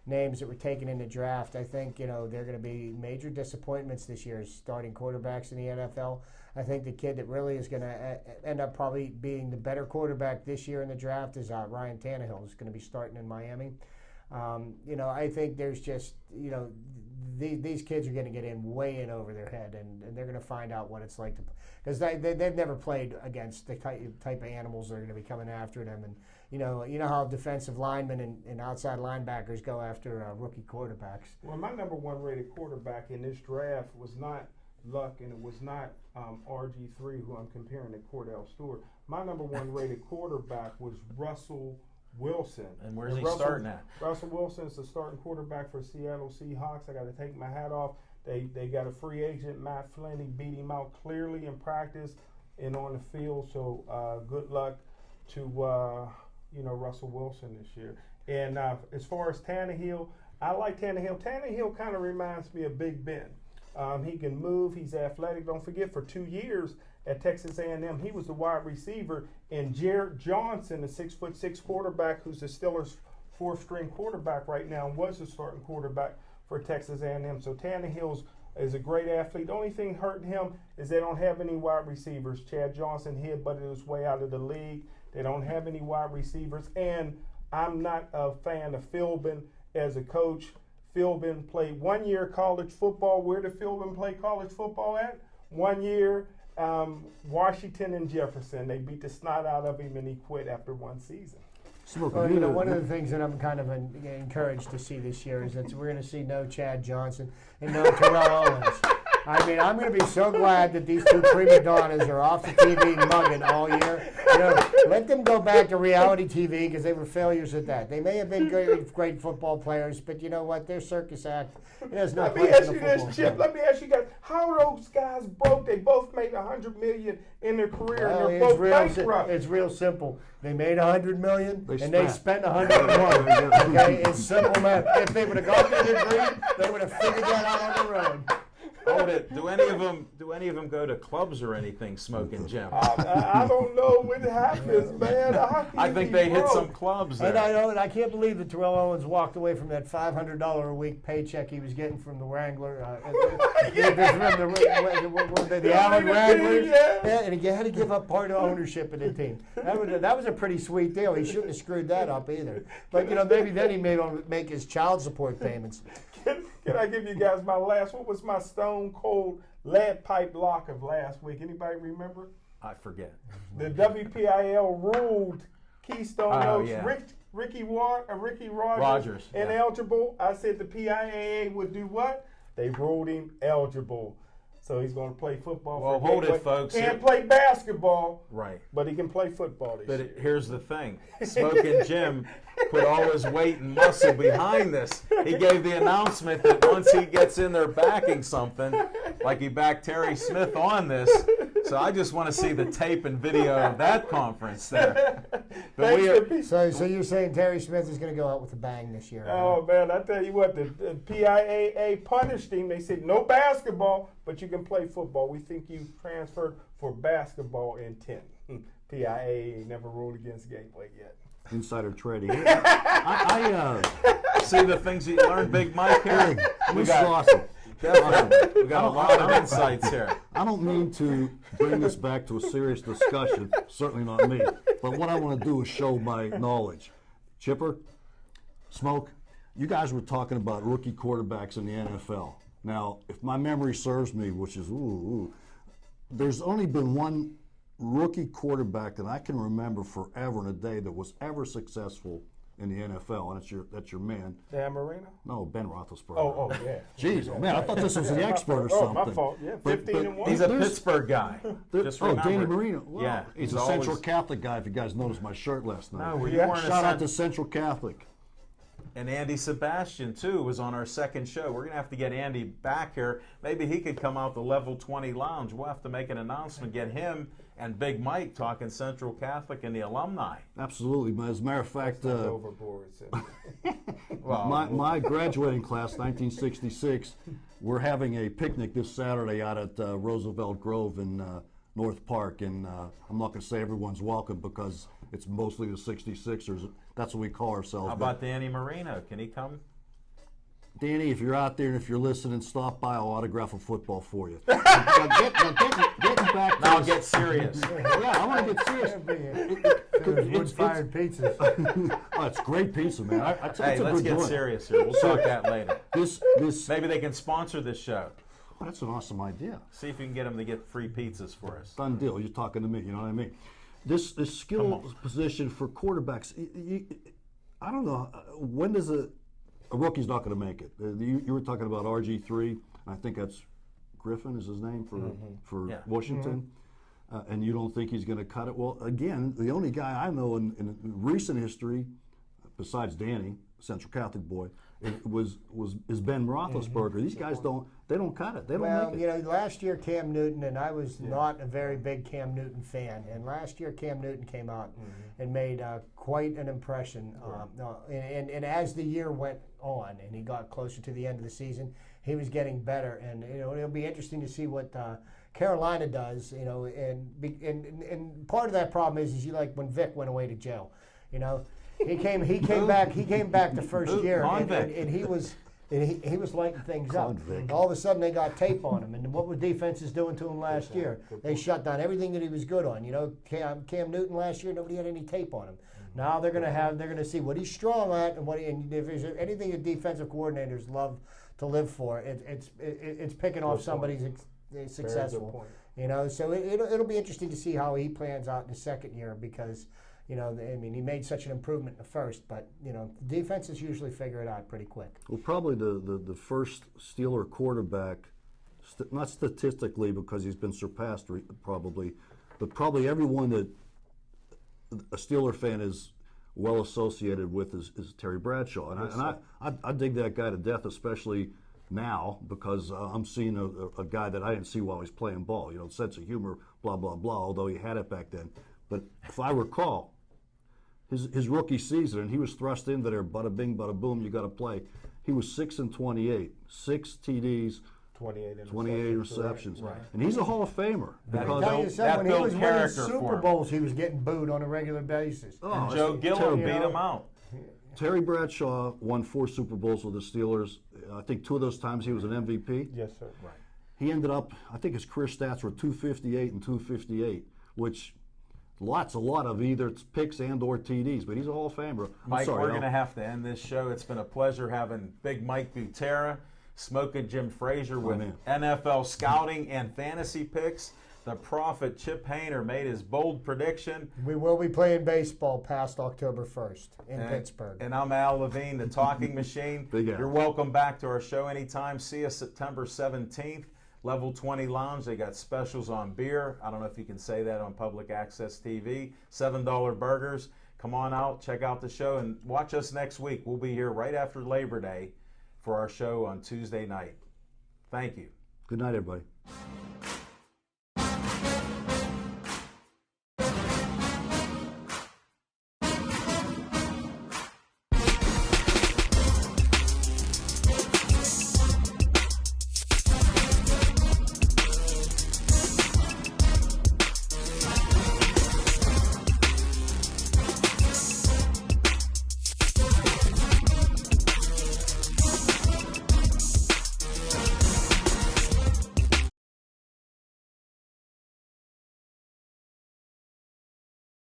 names that were taken in the draft, I think they're going to be major disappointments this year as starting quarterbacks in the NFL. I think the kid that really is going to end up probably being the better quarterback this year in the draft is Ryan Tannehill, who's going to be starting in Miami. I think there's just, these kids are going to get way in over their head, and they're going to find out what it's like to, because they've never played against the type of animals that are going to be coming after them. And you know how defensive linemen and outside linebackers go after rookie quarterbacks. Well, my number 1 rated quarterback in this draft was not Luck, and it was not RG3, who I'm comparing to Cordell Stewart. My number 1 rated quarterback was Russell Wilson. And where's he starting at? Russell Wilson is the starting quarterback for Seattle Seahawks. I got to take my hat off. They got a free agent, Matt Flynn. He beat him out clearly in practice and on the field. So good luck to Russell Wilson this year. And as far as Tannehill, I like Tannehill. Tannehill kind of reminds me of Big Ben. He can move. He's athletic. Don't forget, for 2 years at Texas A&M, he was the wide receiver. And Jared Johnson, the 6'6" quarterback, who's the Steelers' 4th-string quarterback right now, was the starting quarterback for Texas A&M. So Tannehill is a great athlete. The only thing hurting him is they don't have any wide receivers. Chad Johnson headbutted his way out of the league. They don't have any wide receivers. And I'm not a fan of Philbin as a coach. Philbin played 1 year college football. Where did Philbin play college football at? 1 year, Washington and Jefferson. They beat the snot out of him, and he quit after 1 season. Well, one of the things that I'm kind of encouraged to see this year is that we're going to see no Chad Johnson and no Terrell Owens. I mean, I'm going to be so glad that these 2 prima donnas are off the TV mugging all year. Let them go back to reality TV, because they were failures at that. They may have been great football players, but you know what? Their circus act is not. Let me ask you this, Chip. Let me ask you guys: how are those guys broke? They both made $100 million in their career, and they're both bankrupt. It's real simple. They made $100 million, and they spent $101. Okay, it's simple math. If they would have got their degree, they would have figured that out on their own. Hold it. Do any of them go to clubs or anything, smoking Jim? I don't know what happens, man. I think they hit some clubs there. And I know, and I can't believe that Terrell Owens walked away from that $500 a week paycheck he was getting from the Wrangler, the Allen Wranglers. Yeah, and he had to give up part of ownership of the team. That was a pretty sweet deal. He shouldn't have screwed that up either. But maybe then he may make his child support payments. Can I give you guys my last? What was my stone cold lead pipe lock of last week? Anybody remember? I forget. The WPIL ruled Keystone Oaks, yeah. Ricky Rogers ineligible. I said the PIAA would do what? They ruled him eligible. So he's going to play football. Well, hold it, folks. Can't play basketball. Right. But he can play football this year. But here's the thing. Smoking Jim put all his weight and muscle behind this. He gave the announcement that once he gets in there backing something, like he backed Terry Smith on this. So I just want to see the tape and video of that conference there. But so you're saying Terry Smith is going to go out with a bang this year? Oh, man, I tell you what, the PIAA punished him. They said no basketball, but you can play football. We think you transferred for basketball intent. PIAA never ruled against Gateway yet. Insider trading. See the things you learned, Big Mike, here? We got awesome. We got a lot of insights here. I don't mean to bring this back to a serious discussion, certainly not me, but what I want to do is show my knowledge. Chipper, Smoke, You guys were talking about rookie quarterbacks in the NFL. Now, if my memory serves me, which is there's only been one rookie quarterback that I can remember forever and a day that was ever successful in the NFL, and that's your man. Dan Marino? No, Ben Roethlisberger. Oh, yeah. Jeez, man, I thought this was the expert or something. Oh, my fault. Yeah, 15-1. He's a Pittsburgh guy. Just remember. Danny Marino. Well, Yeah, he's a Central Catholic guy. If you guys noticed my shirt last night. No, were you wearing a Shout out to Central Catholic. And Andy Sebastian, too, was on our second show. We're going to have to get Andy back here. Maybe he could come out the Level 20 Lounge. We'll have to make an announcement, get him and Big Mike talking Central Catholic and the alumni. Absolutely. But as a matter of fact, overboard. Well, my graduating class, 1966, we're having a picnic this Saturday out at Roosevelt Grove in North Park. And I'm not going to say everyone's welcome because it's mostly the 66ers. That's what we call ourselves. how about Danny Marino? Can he come? Danny, if you're out there and if you're listening, stop by. I'll autograph a football for you. Getting back to Now this- get serious. Yeah, I want to get serious. Wood-fired pizzas. Oh, it's great pizza, man. It's Hey, a let's good get joint. serious here. We'll talk that later. This Maybe they can sponsor this show. oh, that's an awesome idea. See if you can get them to get free pizzas for us. Done deal. You're talking to me. You know what I mean? This skill position for quarterbacks. I don't know. When does a rookie's not going to make it? You were talking about RG3. I think that's Griffin is his name for Yeah. Washington. And you don't think he's going to cut it? Well, again, the only guy I know in recent history, besides Danny, Central Catholic boy, is Ben Roethlisberger. These guys don't cut it. They don't make it. You know, last year Cam Newton, and I was not a very big Cam Newton fan, and last year Cam Newton came out and made quite an impression. And as the year went on and he got closer to the end of the season, he was getting better. And you know, it'll be interesting to see what Carolina does. You know, and part of that problem is you like when Vic went away to jail. You know. He came back the first year, and he was lighting things up. All of a sudden, they got tape on him, and what were defenses doing to him last year? They shut down everything that he was good on. You know, Cam Newton last year, nobody had any tape on him. Now they're going to see what he's strong at, and if there's anything that defensive coordinators love to live for, it's picking off somebody successful. You know, so it'll be interesting to see how he plans out in the second year because. You know, I mean, he made such an improvement in the first, but, you know, defenses usually figure it out pretty quick. Well, probably the first Steeler quarterback, not statistically because he's been surpassed probably, but probably everyone that a Steeler fan is well associated with is Terry Bradshaw. And I dig that guy to death, especially now because I'm seeing a guy that I didn't see while he was playing ball. You know, sense of humor, blah, blah, blah, although he had it back then. But if I recall, his rookie season, and he was thrust into there, bada bing, bada boom, you got to play. He was 6-28, 6 TDs, 28 receptions. Right. And he's a Hall of Famer. Because when he was winning Super Bowls, he was getting booed on a regular basis. And Joe Gilliam beat him out. Terry Bradshaw won 4 Super Bowls with the Steelers. I think 2 of those times he was an MVP. Yes, sir. Right. He ended up, I think his career stats were 258 and 258, which a lot of either picks and or TDs, but he's a Hall of Famer. Mike, we're going to have to end this show. It's been a pleasure having Big Mike Butera, Smoking Jim Frazier with NFL scouting and fantasy picks. The prophet Chip Hayner made his bold prediction. We will be playing baseball past October 1st in Pittsburgh. And I'm Al Levine, the talking machine. You're welcome back to our show anytime. See us September 17th. Level 20 Lounge, they got specials on beer. I don't know if you can say that on public access TV. $7 burgers. Come on out, check out the show, and watch us next week. We'll be here right after Labor Day for our show on Tuesday night. Thank you. Good night, everybody.